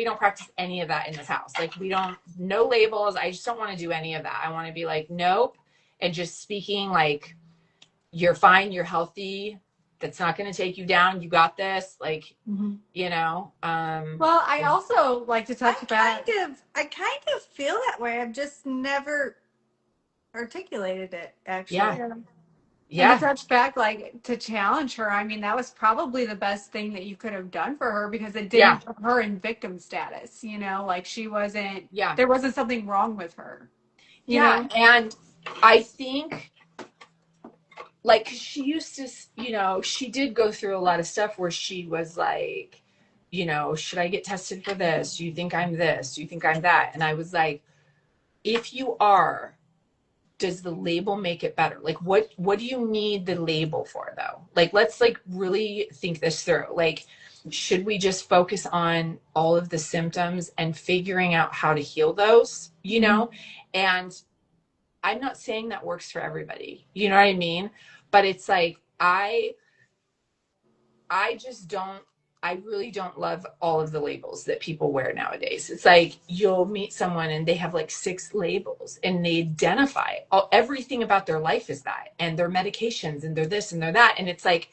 don't practice any of that in this house. Like, we don't, no labels. I just don't want to do any of that. I want to be like, nope, and just speaking like, you're fine, you're healthy. That's not going to take you down. You got this. Like, Mm-hmm. um, Well, I also like to touch back. I kind of feel that way. I've just never articulated it, yeah, actually. Yeah. And to yeah, touch back, like to challenge her, I mean, that was probably the best thing that you could have done for her because it yeah, didn't put her in victim status, like she wasn't, yeah, there wasn't something wrong with her, you yeah. know? And I think, like, she used to, she did go through a lot of stuff where she was like, should I get tested for this? Do you think I'm this? Do you think I'm that? And I was like, if you are, does the label make it better? Like, what do you need the label for, though? Like, let's like really think this through. Like, should we just focus on all of the symptoms and figuring out how to heal those, Mm-hmm. and I'm not saying that works for everybody, you know what I mean? But it's like, I just don't, I really don't love all of the labels that people wear nowadays. It's like you'll meet someone and they have like 6 labels and they identify everything about their life is that, and their medications and their this and their that. And it's like,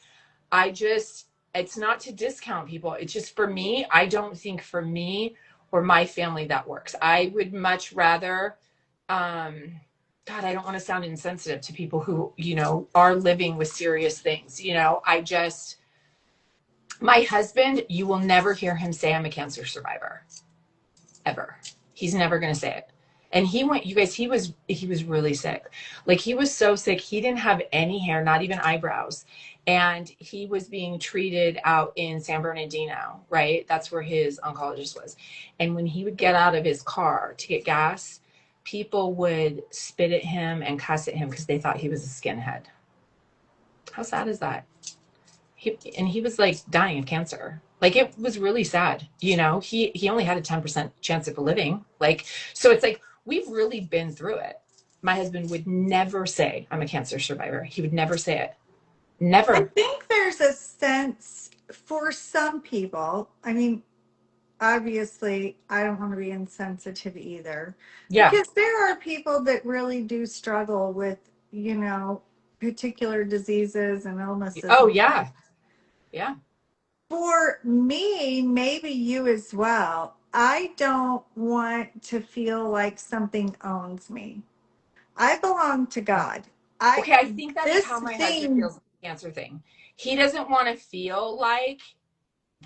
it's not to discount people. It's just, for me, I don't think for me or my family that works. I would much rather, God, I don't want to sound insensitive to people who, are living with serious things. My husband, you will never hear him say I'm a cancer survivor, ever. He's never going to say it. And you guys, he was really sick. Like, he was so sick, he didn't have any hair, not even eyebrows. And he was being treated out in San Bernardino, right? That's where his oncologist was. And when he would get out of his car to get gas, people would spit at him and cuss at him because they thought he was a skinhead. How sad is that? He was like dying of cancer. Like, it was really sad. He only had a 10% chance of living. Like, so it's like, we've really been through it. My husband would never say I'm a cancer survivor. He would never say it. I Never. think there's a sense for some people. I mean, obviously, I don't want to be insensitive either, Yeah. because there are people that really do struggle with, you know, particular diseases and illnesses Oh and stuff. yeah. Yeah. For me, maybe you as well, I don't want to feel like something owns me. I belong to God. I Okay, I think that's this how my husband thing feels. cancer thing. He doesn't want to feel like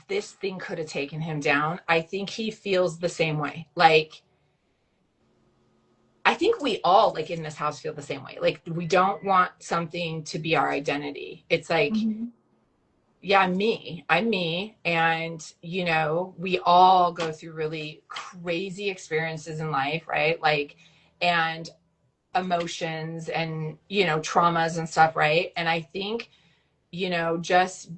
this thing could have taken him down. I think he feels the same way. Like, I think we all, like, in this house feel the same way. Like, we don't want something to be our identity. It's like, Mhm. yeah, I'm me. And, you know, we all go through really crazy experiences in life, right? Like, and emotions and, you know, traumas and stuff, right? And I think, you know, just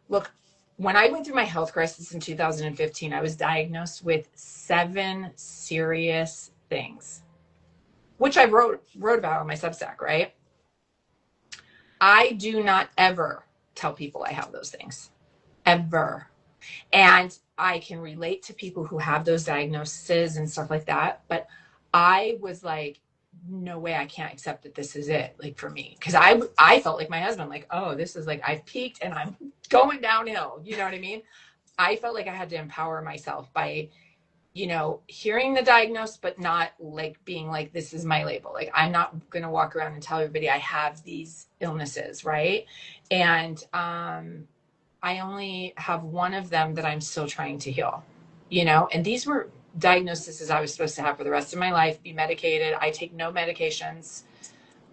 look, when I went through my health crisis in 2015, I was diagnosed with 7 serious things, which I wrote about on my Substack, right? I do not ever tell people I have those things, ever. And I can relate to people who have those diagnoses and stuff like that. But I was like, no way, I can't accept that this is it, like, for me. Because I felt like my husband, like, oh, this is like, I've peaked and I'm going downhill. You know what I mean? I felt like I had to empower myself by, you know, hearing the diagnosis, but not like being like, this is my label. Like, I'm not going to walk around and tell everybody I have these illnesses. Right. And, I only have one of them that I'm still trying to heal, you know, and these were diagnoses I was supposed to have for the rest of my life, be medicated. I take no medications.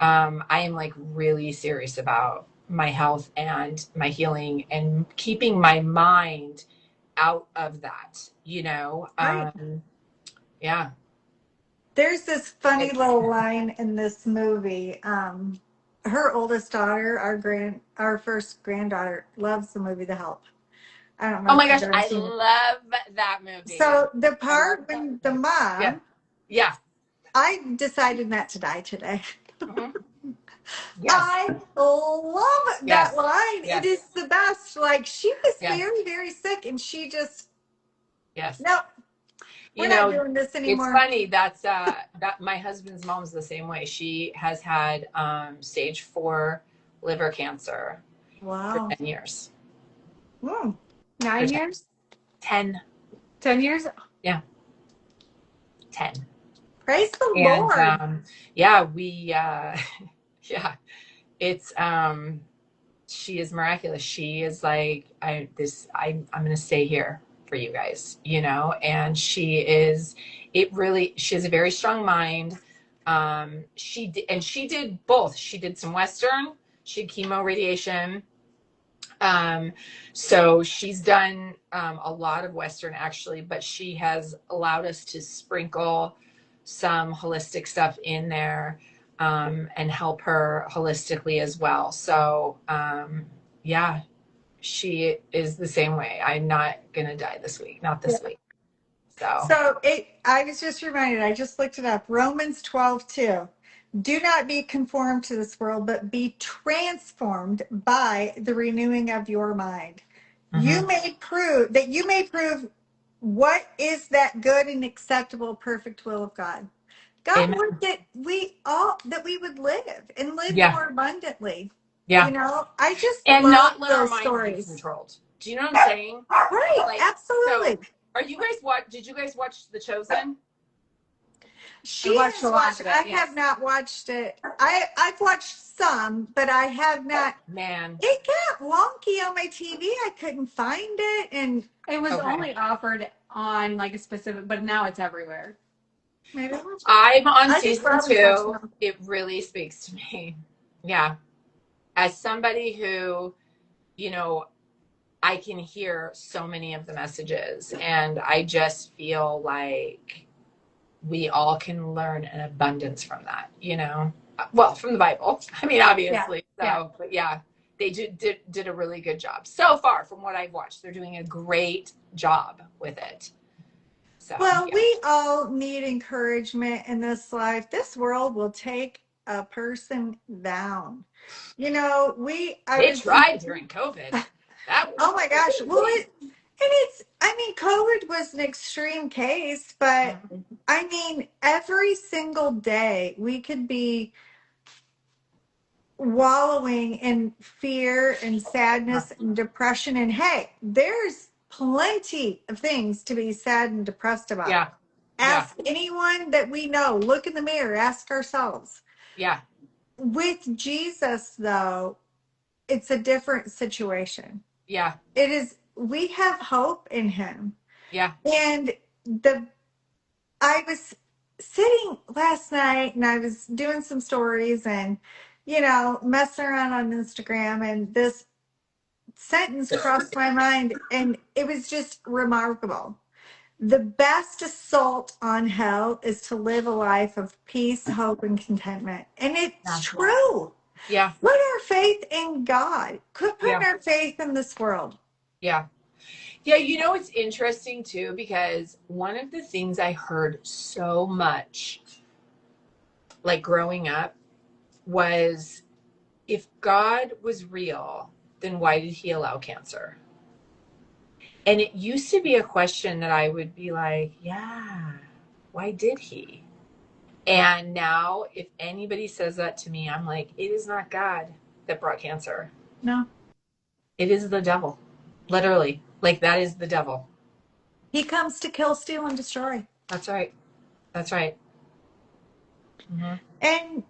I am like really serious about my health and my healing and keeping my mind out of that, you know? Right. Yeah. There's this funny It, little line in this movie. Her oldest daughter, our first granddaughter, loves the movie The Help. I don't know oh if my you've gosh, ever I seen it. love that movie. So the I love part that when the movie. Yeah. mom, Yeah. I decided not to die today. Mm-hmm. Yes. I love that Yes. line. It Yes. is the best. Like she was Yes. very, very sick, and she just Yes. no, we're You not know, doing this it's anymore. funny that my husband's mom's the same way. She has had stage 4 liver cancer for Wow. 10 years. Hmm. For 9 10. years, 10. 10 years. Yeah, 10. Praise the And Lord. yeah, we yeah, it's she is miraculous. She is like, I'm going to stay here for you guys, you know, and she has a very strong mind. She did both. She did some Western, she had chemo, radiation. Um, so she's done a lot of Western actually, but she has allowed us to sprinkle some holistic stuff in there, and help her holistically as well. So, yeah, she is the same way. I'm not going to die this week, not this week. So, I was just reminded, I just looked it up. Romans 12:2. Do not be conformed to this world, but be transformed by the renewing of your mind. mhm. You may prove what is that good and acceptable, perfect will of God. God Amen. would that we would live and live Yeah. more abundantly. Yeah. I just And love not let our those minds be stories. controlled. Do you know what I'm saying? Right, Like, so absolutely. did you guys watch The Chosen? I She watched a has lot watched. of I it. have Yes, not watched it. I've watched some, but I have not. Man. It got wonky on my TV. I couldn't find it, and it was Okay. only offered on like a specific, but now it's everywhere. maybe I'll watch it. I'm on I think season Robert's watching 2. them. It really speaks to me. Yeah. As somebody who, you know, I can hear so many of the messages, and I just feel like we all can learn an abundance from that, you know? Well, from the Bible. I mean, Yeah, obviously. yeah. So, but yeah, they did a really good job. So far from what I've watched, they're doing a great job with it. So, Well, yeah. we all need encouragement in this life. This world will take a person down. I They was tried during COVID. That was Oh my gosh. Well, crazy. I mean, COVID was an extreme case, but Mhm. I mean, every single day we could be wallowing in fear and Yeah. sadness and depression. And hey, there's plenty of things to be sad and depressed about. Yeah. Yeah. Ask anyone that we know, look in the mirror, ask ourselves. Yeah. With Jesus, though, it's a different situation. Yeah. It is, we have hope in him. Yeah. And I was sitting last night and I was doing some stories and, messing around on Instagram, and this sentence crossed my mind, and it was just remarkable. The best assault on hell is to live a life of peace, hope, and contentment. And it's Yeah. true. Yeah. Put our faith in God. Quit putting Yeah. our faith in this world. Yeah. Yeah. It's interesting too, because one of the things I heard so much, like growing up, was if God was real, then why did he allow cancer? And it used to be a question that I would be like, yeah, why did he? And now, if anybody says that to me, I'm like, it is not God that brought cancer. No. It is the devil. Literally. Like, that is the devil. He comes to kill, steal, and destroy. That's right. That's right. Mm-hmm. And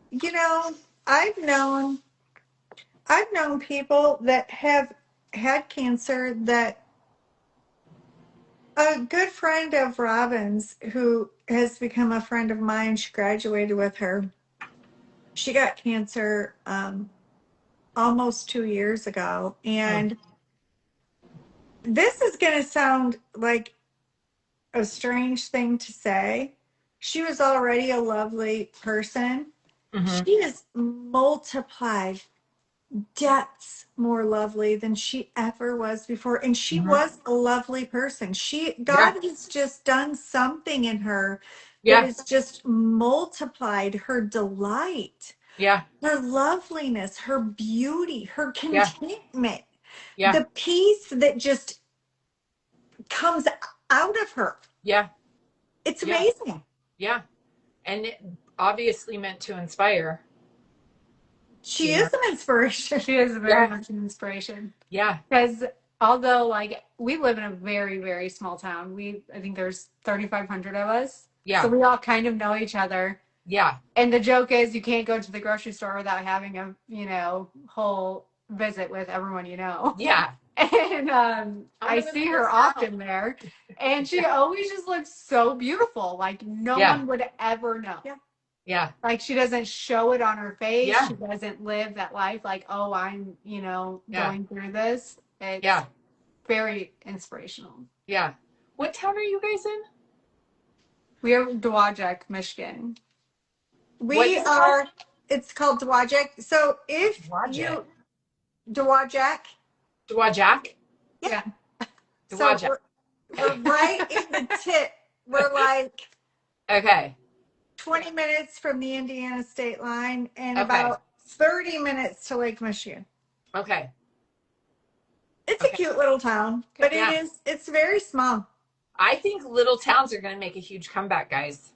I've known people that have had cancer. That a good friend of Robin's, who has become a friend of mine, she graduated with her. She got cancer almost 2 years ago. Oh. And this is going to sound like a strange thing to say. She was already a lovely person. Mm-hmm. She is multiplied depths more lovely than she ever was before. And she Mm-hmm. was a lovely person. Yeah. God has just done something in her that Yeah. has just multiplied her delight, Yeah. her loveliness, her beauty, her Yeah. contentment, Yeah. the peace that just comes out of her. Yeah. It's Yeah. amazing. Yeah. And it obviously meant to inspire. She is an inspiration. She is very Yeah. much an inspiration. Yeah. Because although, like, we live in a very, very small town, I think there's 3,500 of us. So Yeah. we all kind of know each other. Yeah. And the joke is you can't go to the grocery store without having a, whole visit with everyone you know. Yeah. And I see her often there. And she Yeah. always just looks so beautiful. Like, no Yeah. one would ever know. Yeah. Yeah. Like, she doesn't show it on her face. Yeah. She doesn't live that life like, oh, I'm, Yeah. going through this. It's Yeah. very inspirational. Yeah. What town are you guys in? We are Dowagiac, Michigan. We are, it's called Dowagiac. So if Dowagiac. Dowagiac. Dowagiac? Yeah. Dowagiac. So we're right in the tip. We're like Okay. 20 minutes from the Indiana state line and Okay. about 30 minutes to Lake Michigan. Okay. It's a cute little town, but Yeah. it's very small. I think little towns are going to make a huge comeback, guys.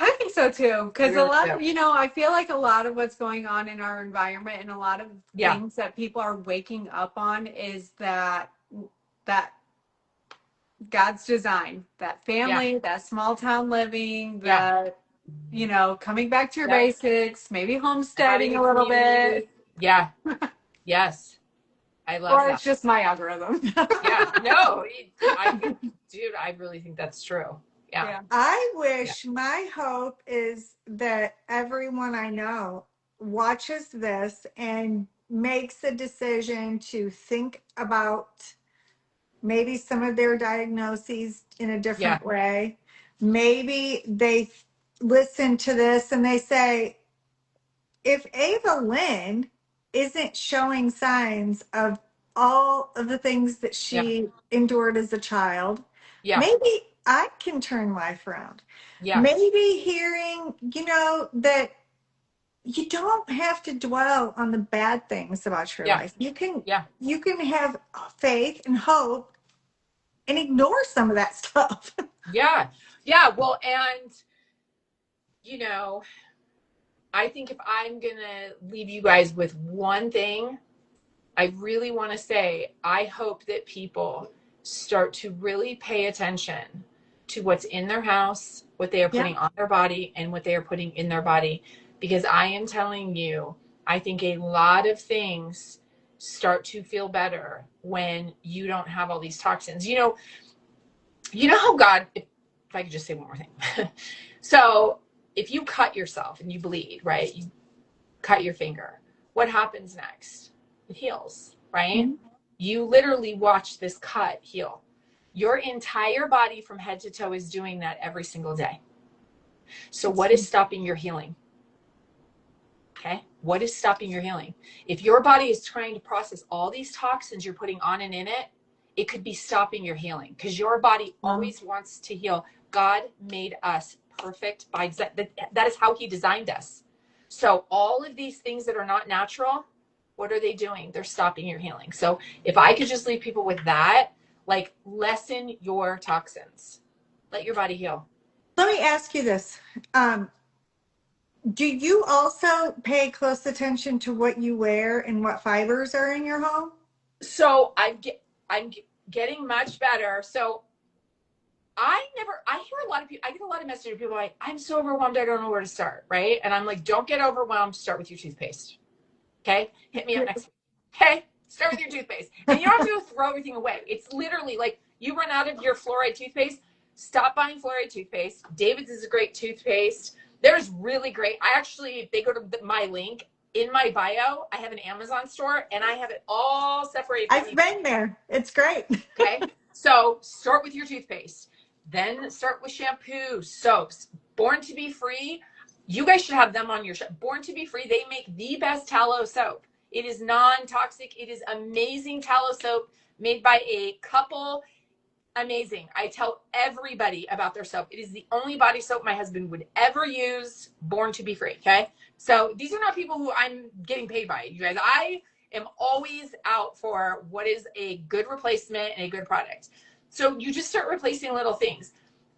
I think so too, because Really a lot of, I feel like a lot of what's going on in our environment and a lot of things that people are waking up on is that God's design, that family, that small town living, coming back to your basics, maybe homesteading a little bit. Yeah. Yes. I love that. Or it's just my algorithm. Yeah. No, dude, I really think that's true. Yeah. I wish, my hope is that everyone I know watches this and makes a decision to think about maybe some of their diagnoses in a different way. Maybe they listen to this and they say, if Ava Lynn isn't showing signs of all of the things that she endured as a child, maybe I can turn life around. Yeah. Maybe hearing, that you don't have to dwell on the bad things about your life. You can have faith and hope and ignore some of that stuff. Yeah. Yeah. Well, and I think if I'm going to leave you guys with one thing, I really want to say, I hope that people start to really pay attention to what's in their house, what they are putting on their body, and what they are putting in their body. Because I am telling you I think a lot of things start to feel better when you don't have all these toxins. You know how God, if I could just say one more thing. So if you cut yourself and you bleed, right? You cut your finger. What happens next? It heals, right? Mhm. You literally watch this cut heal. Your entire body from head to toe is doing that every single day. So what is stopping your healing? Okay. What is stopping your healing? If your body is trying to process all these toxins you're putting on and in it, it could be stopping your healing because your body always wants to heal. God made us perfect by design. That is how he designed us. So all of these things that are not natural, what are they doing? They're stopping your healing. So if I could just leave people with that, like lessen your toxins. Let your body heal. Let me ask you this. Do you also pay close attention to what you wear and what fibers are in your home? So I'm getting much better. So I hear a lot of people, I get a lot of messages of people like, I'm so overwhelmed, I don't know where to start, right? And I'm like, don't get overwhelmed, start with your toothpaste. Okay? Hit me up next week. Okay? Start with your toothpaste. And you don't have to go throw everything away. It's literally like you run out of your fluoride toothpaste, stop buying fluoride toothpaste. David's is a great toothpaste. There's really great. I actually, if they go to my link in my bio, I have an Amazon store and I have it all separated. I've been there. It's great. Okay. So start with your toothpaste. Then start with shampoo, soaps. Born to be Free. You guys should have them on your show. Born to be Free. They make the best tallow soap. It is non-toxic. It is amazing tallow soap made by a couple. Amazing. I tell everybody about their soap. It is the only body soap my husband would ever use. Born to be Free. Okay. So these are not people who I'm getting paid by, you guys. I am always out for what is a good replacement and a good product. So you just start replacing little things.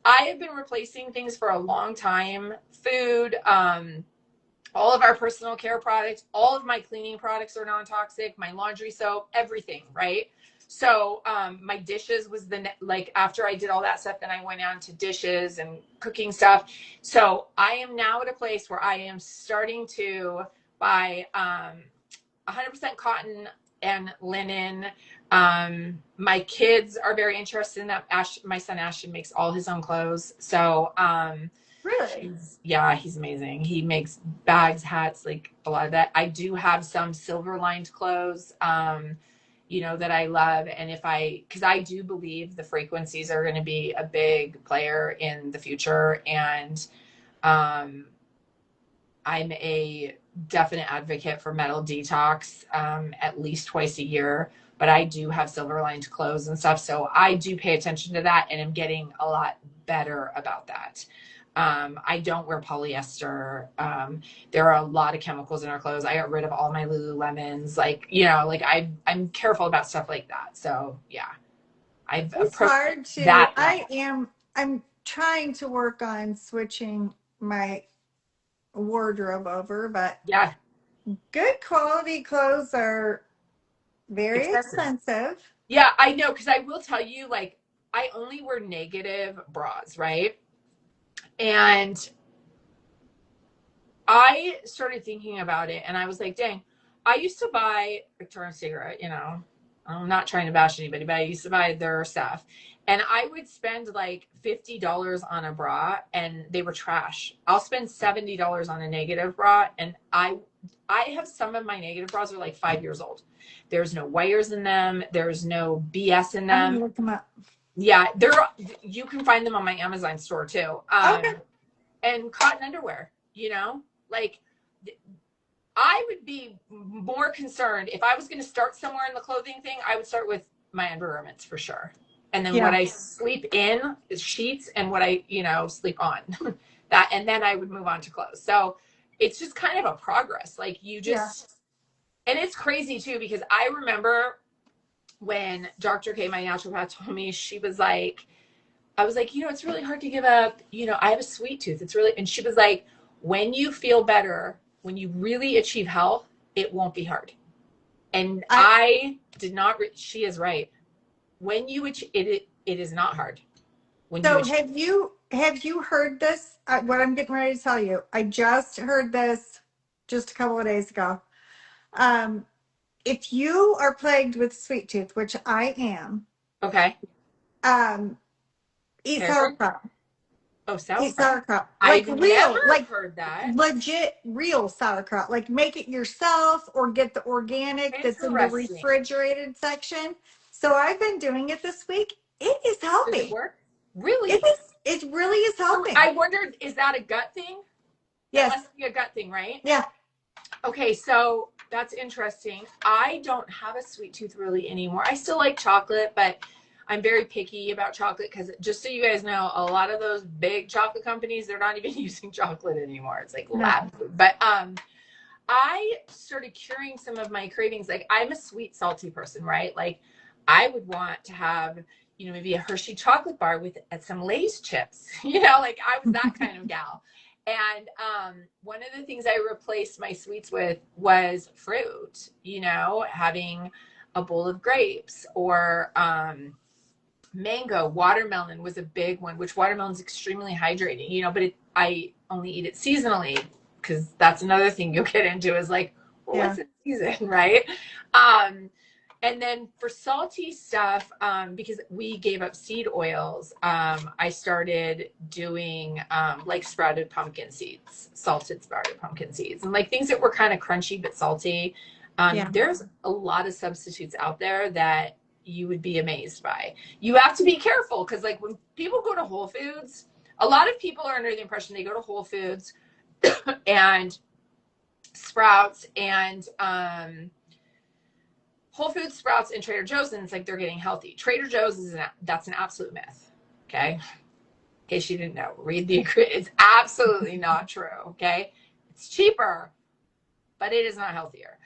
I have been replacing things for a long time. Food, all of our personal care products, all of my cleaning products are non-toxic, my laundry soap, everything, right? So my dishes was like after I did all that stuff, then I went on to dishes and cooking stuff. So I am now at a place where I am starting to buy 100% cotton and linen. My kids are very interested in that. My son Ashton makes all his own clothes. So Really? he's amazing. He makes bags, hats, like a lot of that. I do have some silver lined clothes, that I love. And because I do believe the frequencies are going to be a big player in the future. And I'm a definite advocate for metal detox, at least twice a year. But I do have silver lined clothes and stuff. So I do pay attention to that and I'm getting a lot better about that. I don't wear polyester. There are a lot of chemicals in our clothes. I got rid of all my Lululemons. I'm careful about stuff like that. So yeah, I've It's approached hard to, that level. I'm trying to work on switching my wardrobe over, but Yeah, good quality clothes are very expensive. expensive. Yeah, I know. Because I will tell you, like, I only wear negative bras, right? And I started thinking about it and I was like, dang, I used to buy Victoria's Secret, I'm not trying to bash anybody, but I used to buy their stuff. And I would spend like $50 on a bra and they were trash. I'll spend $70 on a negative bra. And I have some of my negative bras are like 5 years old. There's no wires in them. There's no BS in I'm gonna them. look them up. Yeah, you can find them on my Amazon store too. Okay. And cotton underwear, like I would be more concerned if I was going to start somewhere in the clothing thing. I would start with my undergarments for sure, and then what Yeah. I sleep in is sheets, and what I sleep on that, and then I would move on to clothes. So it's just kind of a progress. Like you Yeah. just, and it's crazy too because I remember when Dr. K, my naturopath, told me, she was like, I was like, it's really hard to give up. I have a sweet tooth. It's really, and she was like, when you feel better, when you really achieve health, it won't be hard. And I I did not, she is right. When you achieve, it is not hard. When you so achieve. have you heard this? What I'm getting ready to tell you. I just heard this just a couple of days ago. If you are plagued with sweet tooth, which I am, Okay. eat Pear? sauerkraut. Oh, Eat sauerkraut. sauerkraut. Like I've never real, like heard that. legit real sauerkraut. Like make it yourself or get the organic that's in the Interesting. refrigerated section. So I've been doing it this week. It is Does it helping. work? It Really? is, it really is So helping. I wondered, is that a gut thing? That Yes. must be a gut thing, right? Yeah. Okay, so that's interesting. I don't have a sweet tooth really anymore. I still like chocolate, but I'm very picky about chocolate because just so you guys know, a lot of those big chocolate companies, they're not even using chocolate anymore. It's like No. lab food. But I started curing some of my cravings. Like I'm a sweet, salty person, right? Like I would want to have, maybe a Hershey chocolate bar with some Lay's chips. Like I was that kind of gal. And one of the things I replaced my sweets with was fruit, having a bowl of grapes or mango. Watermelon was a big one, which watermelon's extremely hydrating, but I only eat it seasonally because that's another thing you'll get into is like, well, Yeah. what's in season, right? And then for salty stuff, because we gave up seed oils, I started doing like sprouted pumpkin seeds, salted sprouted pumpkin seeds, and like things that were kind of crunchy but salty. Yeah. There's a lot of substitutes out there that you would be amazed by. You have to be careful because like when people go to Whole Foods, a lot of people are under the impression they go to Whole Foods and Sprouts and Whole Foods, Sprouts, and Trader Joe's, and it's like they're getting healthy. Trader Joe's that's an absolute myth. Okay, in case you didn't know, read the it's absolutely not true. Okay, it's cheaper, but it is not healthier.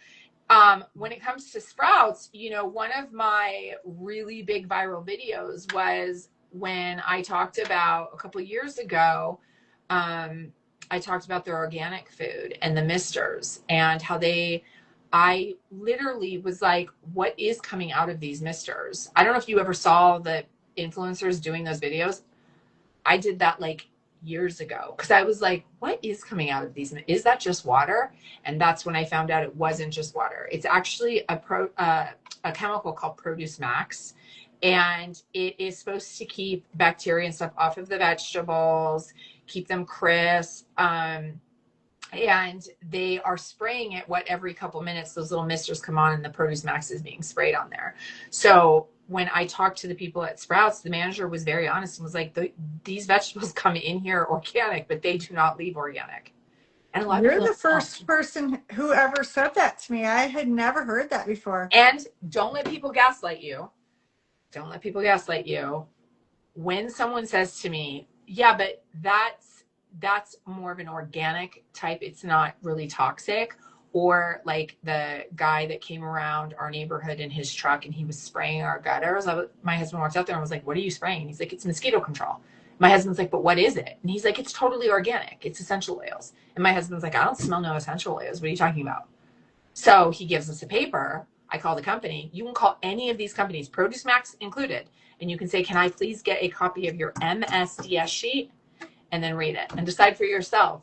When it comes to Sprouts, one of my really big viral videos was when I talked about a couple of years ago. I talked about their organic food and the misters and how I literally was like, what is coming out of these misters? I don't know if you ever saw the influencers doing those videos. I did that like years ago because I was like, what is coming out of these? Is that just water? And that's when I found out it wasn't just water. It's actually a chemical called Produce Max. And it is supposed to keep bacteria and stuff off of the vegetables, keep them crisp. And they are spraying it every couple minutes those little misters come on and the Produce Max is being sprayed on there. So when I talked to the people at Sprouts, the manager was very honest and was like, these vegetables come in here organic, but they do not leave organic. And a lot of You're people the don't know. first person who ever said that to me. I had never heard that before. And don't let people gaslight you. Don't let people gaslight you. When someone says to me, yeah, but that's more of an organic type, it's not really toxic, or like the guy that came around our neighborhood in his truck and he was spraying our gutters. My husband walked out there and was like, what are you spraying? He's like, it's mosquito control. My husband's like, but what is it? And he's like, it's totally organic, it's essential oils. And my husband's like, I don't smell no essential oils, what are you talking about? So he gives us a paper. I call the company. You can call any of these companies, Produce Max included, and you can say, can I please get a copy of your MSDS sheet? And then read it and decide for yourself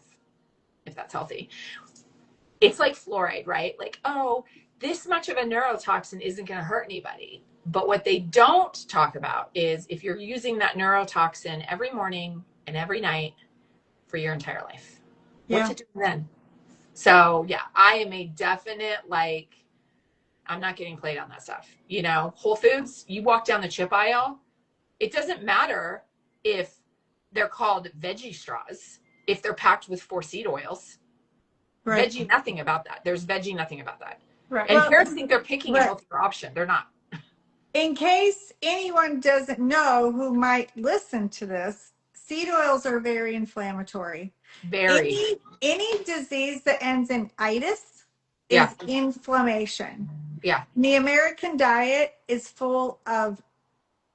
if that's healthy. It's like fluoride, right? Like, oh, this much of a neurotoxin isn't going to hurt anybody. But what they don't talk about is if you're using that neurotoxin every morning and every night for your entire life, what's it doing then? So yeah, I am a definite, like, I'm not getting played on that stuff. Whole Foods, you walk down the chip aisle, it doesn't matter if they're called veggie straws, if they're packed with 4 seed oils. Right. Veggie nothing about that. There's veggie nothing about that. Right. And Well, parents think they're picking a right. healthier option. They're not. In case anyone doesn't know who might listen to this, seed oils are very inflammatory. Very. Any disease that ends in itis Yeah. is inflammation. Yeah. The American diet is full of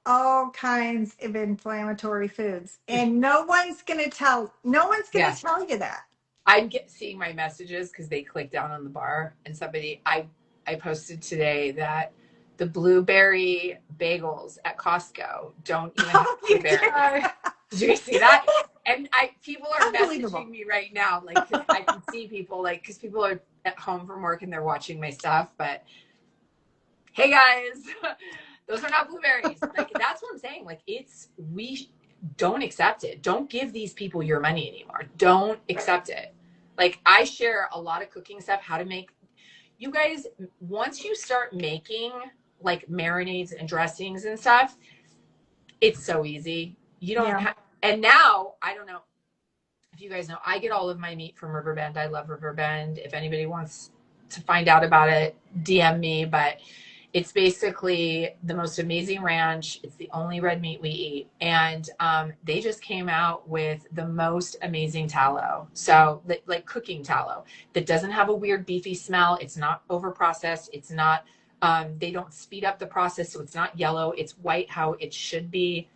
all kinds of inflammatory foods, and no one's going to tell you that. I'm seeing my messages because they clicked down on the bar, and I posted today that the blueberry bagels at Costco don't even have blueberry. Did you guys see that? And people are Unbelievable. messaging me right now, like, 'cause I can see people, like, because people are at home from work and they're watching my stuff. But hey, guys, those are not blueberries. Like, that's what I'm saying. Like, we don't accept it. Don't give these people your money anymore. Don't accept it. Like, I share a lot of cooking stuff, how to make. You guys, once you start making like marinades and dressings and stuff, it's so easy. You don't Yeah. have, and now I don't know if you guys know, I get all of my meat from Riverbend. I love Riverbend. If anybody wants to find out about it, DM me. But it's basically the most amazing ranch. It's the only red meat we eat. And they just came out with the most amazing tallow. So, like cooking tallow that doesn't have a weird beefy smell. It's not over processed. It's not, they don't speed up the process. So it's not yellow. It's white how it should be.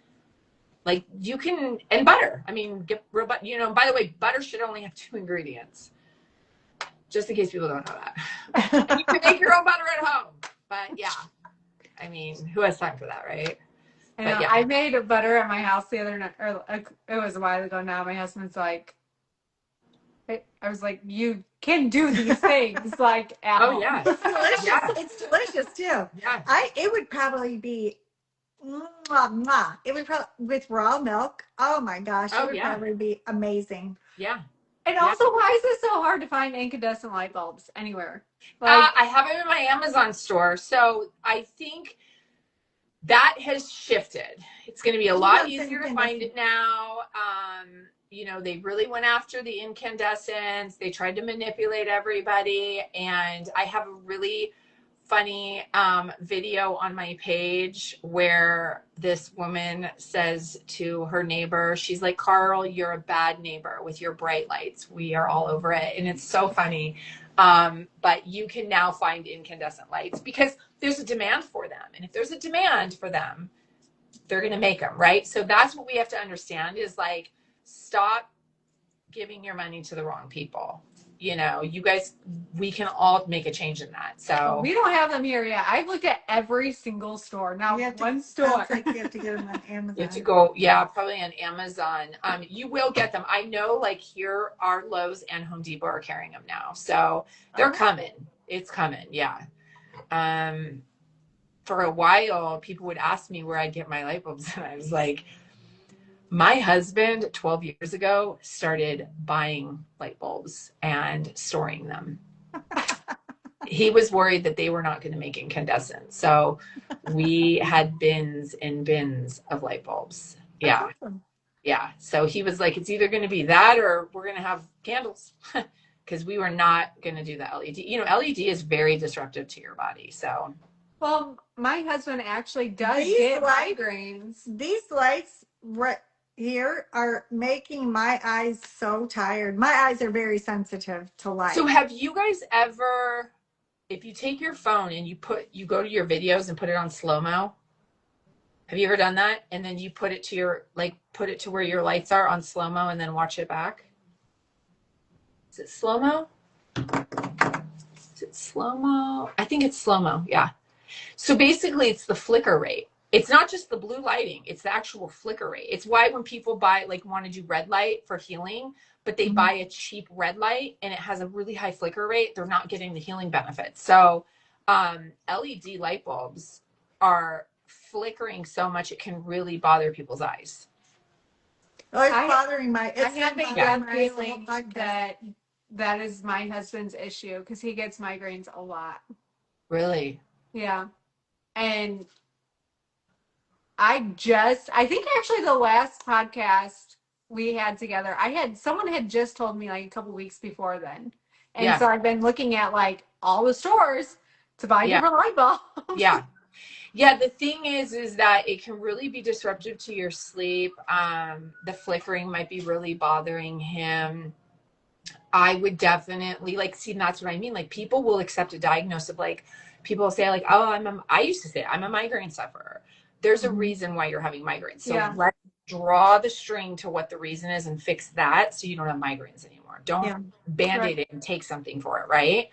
Like, you can, and butter. I mean, get real butter. You know, by the way, butter should only have 2 ingredients, just in case people don't know that. And you can make your own butter at home. But yeah, I mean, who has time for that, right? I But know. yeah. I made a butter at my house the other night, or it was a while ago now. My husband's like, I was like, you can do these things like at Oh home. yeah. It's delicious. Yeah. It's delicious too. Yeah. It would probably be mwah, mwah. It would probably with raw milk. Oh my gosh, it Oh would yeah. probably be amazing. Yeah. And Yeah. also, why is it so hard to find incandescent light bulbs anywhere? Like, I have it in my Amazon store. So I think that has shifted. It's going to be a lot easier to find it now. You know, they really went after the incandescents. They tried to manipulate everybody. And I have a really funny video on my page where this woman says to her neighbor, she's like, Carl, you're a bad neighbor with your bright lights. We are all over it. And it's so funny. But you can now find incandescent lights because there's a demand for them. And if there's a demand for them, they're going to make them, right? So that's what we have to understand is like, stop giving your money to the wrong people. You know, you guys, we can all make a change in that. So we don't have them here yet. I've looked at every single store. Now, one store. Sounds like you have to get them on Amazon. you have to go, yeah, probably on Amazon. You will get them. I know, like here, our Lowe's and Home Depot are carrying them now, so they're coming. It's coming, yeah. For a while, people would ask me where I get my light bulbs, and I was like, my husband 12 years ago started buying light bulbs and storing them. He was worried that they were not going to make incandescent. So we had bins and bins of light bulbs. Yeah. Awesome. Yeah. So he was like, it's either going to be that or we're going to have candles because we were not going to do the LED. You know, LED is very disruptive to your body. So, Well, my husband actually does get migraines. These lights right here are making my eyes so tired. My eyes are very sensitive to light. so have you guys ever, if you take your phone and you go to your videos and put it on slow-mo, have you ever done that? And then you put it to put it to where your lights are on slow-mo and then watch it back? Is it slow-mo? Is it slow-mo? I think it's slow-mo, yeah. So basically it's the flicker rate. It's not just the blue lighting, it's the actual flicker rate. It's why when people buy, like want to do red light for healing, but they buy a cheap red light and it has a really high flicker rate, they're not getting the healing benefits. So LED light bulbs are flickering so much it can really bother people's eyes. Oh, it's bothering my. I have a gut feeling that is my husband's issue because he gets migraines a lot. Really? Yeah, and I think actually the last podcast we had together, someone had just told me like a couple weeks before then, and so I've been looking at like all the stores to buy different light bulbs. Yeah. Yeah, the thing is that it can really be disruptive to your sleep. The flickering might be really bothering him. I would definitely see, that's what I mean. Like people will accept a diagnosis of like, people say like, oh, I used to say I'm a migraine sufferer. There's a reason why you're having migraines. So let's draw the string to what the reason is and fix that so you don't have migraines anymore. Don't band-aid it and take something for it, right?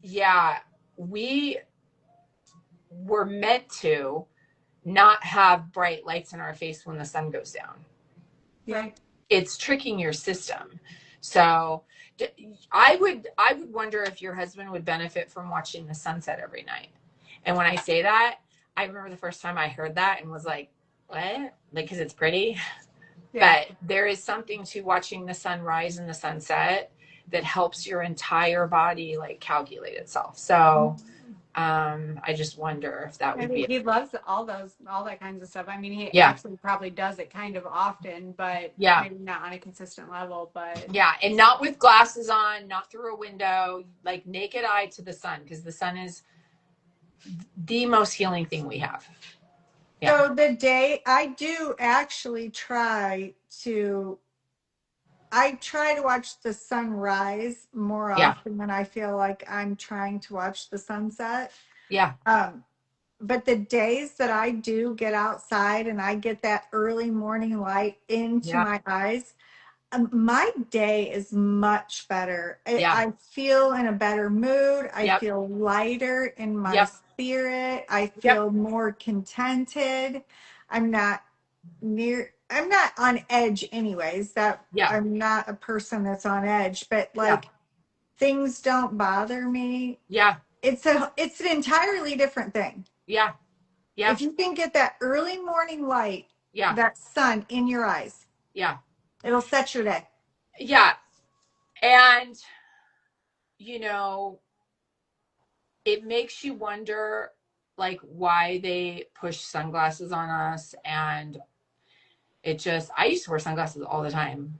Yeah, we were meant to not have bright lights in our face when the sun goes down. Yeah. It's tricking your system. So I would wonder if your husband would benefit from watching the sunset every night. And when I say that, I remember the first time I heard that and was like, what? Like, because it's pretty. Yeah. But there is something to watching the sun rise and the sunset that helps your entire body like calculate itself. So I just wonder if that I would mean, be he loves all that kinds of stuff. I mean, he yeah. actually probably does it kind of often, but Yeah. maybe not on a consistent level. But Yeah, and not with glasses on, not through a window, like naked eye to the sun, because the sun is the most healing thing we have. Yeah. So the day I do actually I try to watch the sunrise more Yeah. often than I feel like I'm trying to watch the sunset. Yeah. Um, but the days that I do get outside and I get that early morning light into Yeah. my eyes, my day is much better. I, Yeah. I feel in a better mood. I Yep. feel lighter in my Yep. spirit. I Yep. feel more contented. I'm not I'm not on edge anyways. That Yeah. I'm not a person that's on edge, but Yeah. like things don't bother me. Yeah. It's an entirely different thing. Yeah. Yeah. If you can get that early morning light, Yeah. that sun in your eyes, Yeah. it'll set your day. Yeah. And, you know, it makes you wonder like why they push sunglasses on us. And I used to wear sunglasses all the time.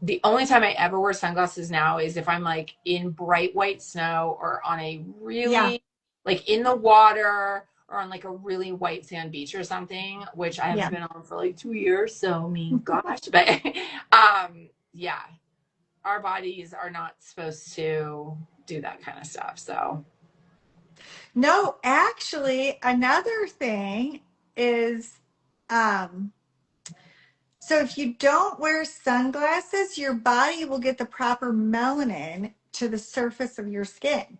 The only time I ever wear sunglasses now is if I'm like in bright white snow or on a Yeah, really, like in the water or on like a really white sand beach or something, which I haven't yeah. been on for like 2 years. So, I mean, gosh, but yeah, our bodies are not supposed to do that kind of stuff. So, No, actually, another thing is, um, so if you don't wear sunglasses, your body will get the proper melanin to the surface of your skin.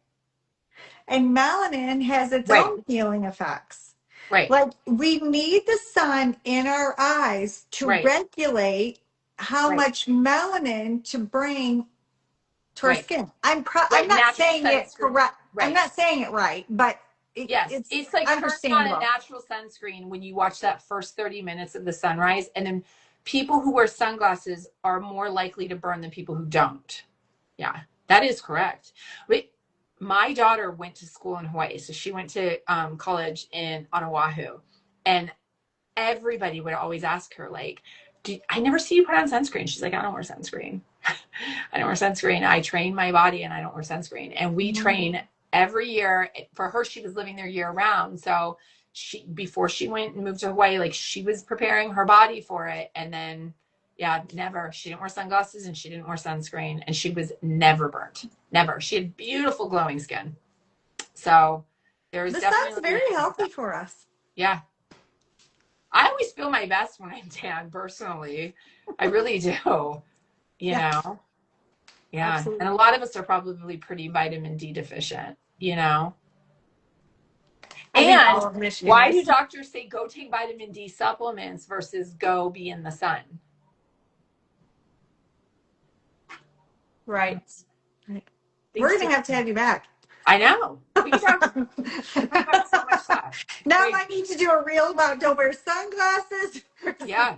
And melanin has its right, own healing effects. right, Like we need the sun in our eyes to right, regulate how right, much melanin to bring to our right, skin. I'm right. not Natural saying it sunscreen. correct. I'm Right. not saying it right, but Yes, it's it's like turning on a understandable. natural sunscreen when you watch that first 30 minutes of the sunrise. And then people who wear sunglasses are more likely to burn than people who don't. Yeah, that is correct. But my daughter went to school in Hawaii. So she went to college on Oahu. And everybody would always ask her, like, I never see you put on sunscreen. She's like, I don't wear sunscreen. I don't wear sunscreen. I train my body and I don't wear sunscreen. And we train every year. For her, she was living there year round. So before she went and moved to Hawaii, like she was preparing her body for it. And then, yeah, never. She didn't wear sunglasses and she didn't wear sunscreen. And she was never burnt. Never. She had beautiful glowing skin. So there's The sun's definitely, very healthy for us. yeah. I always feel my best when I'm tan, personally. I really do, you Yeah, know? Yeah. And a absolutely. lot of us are probably pretty vitamin D deficient, you know? I think And all of Michigan why do is. doctors say go take vitamin D supplements versus go be in the sun? Right. we're Things to, gonna have you back. I know. We can talk about so much stuff. Now Great. I need to do a reel about don't wear sunglasses. Yeah.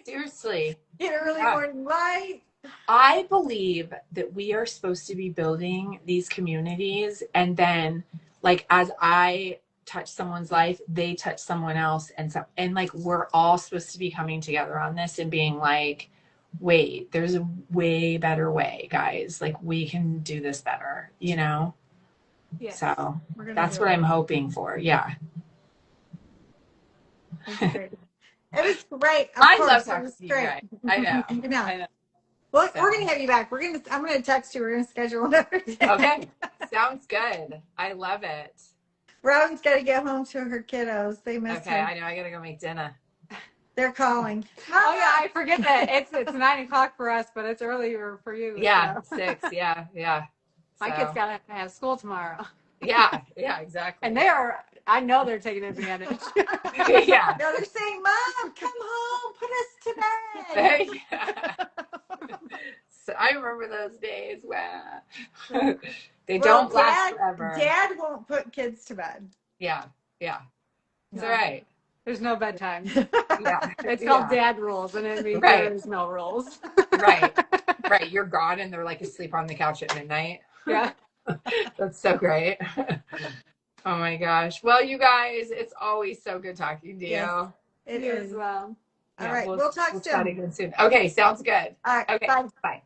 Seriously. Get early Yeah. morning light. I believe that we are supposed to be building these communities, and then like as I touch someone's life, they touch someone else, and like we're all supposed to be coming together on this and being like, wait, there's a way better way, guys. Like we can do this better, you know? Yes. So We're gonna that's do what it. I'm hoping for. Yeah. That's great. It was great. Of I love course, it talking was to you great. guys. I know. You know. I know. Well, So we're gonna have you back. I'm gonna text you. We're gonna schedule another okay. day. Sounds good. I love it. Robin's got to get home to her kiddos. They miss Okay, her. I know I gotta go make dinner. They're calling. Oh yeah, Mama. I forget that it's 9 o'clock for us, but it's earlier for you. Yeah, So 6. Yeah, yeah. my kids So gotta have school tomorrow, yeah, yeah, and exactly. they are I know they're taking advantage. Yeah. No, they're saying, Mom, come home, put us to bed. Yeah. So I remember those days. Wow. They Well, don't last forever. Dad won't put kids to bed. Yeah. Yeah. It's No. all right. There's no bedtime. Yeah. It's Yeah. called dad rules, and it means Right. there's no rules. Right. Right. You're gone and they're like asleep on the couch at midnight. Yeah. That's so great. Oh my gosh. Well, you guys, it's always so good talking to you. Yes, it You is. as well. All right. We'll talk chat soon. again soon. Okay. Sounds good. All right. Okay. Bye. Bye.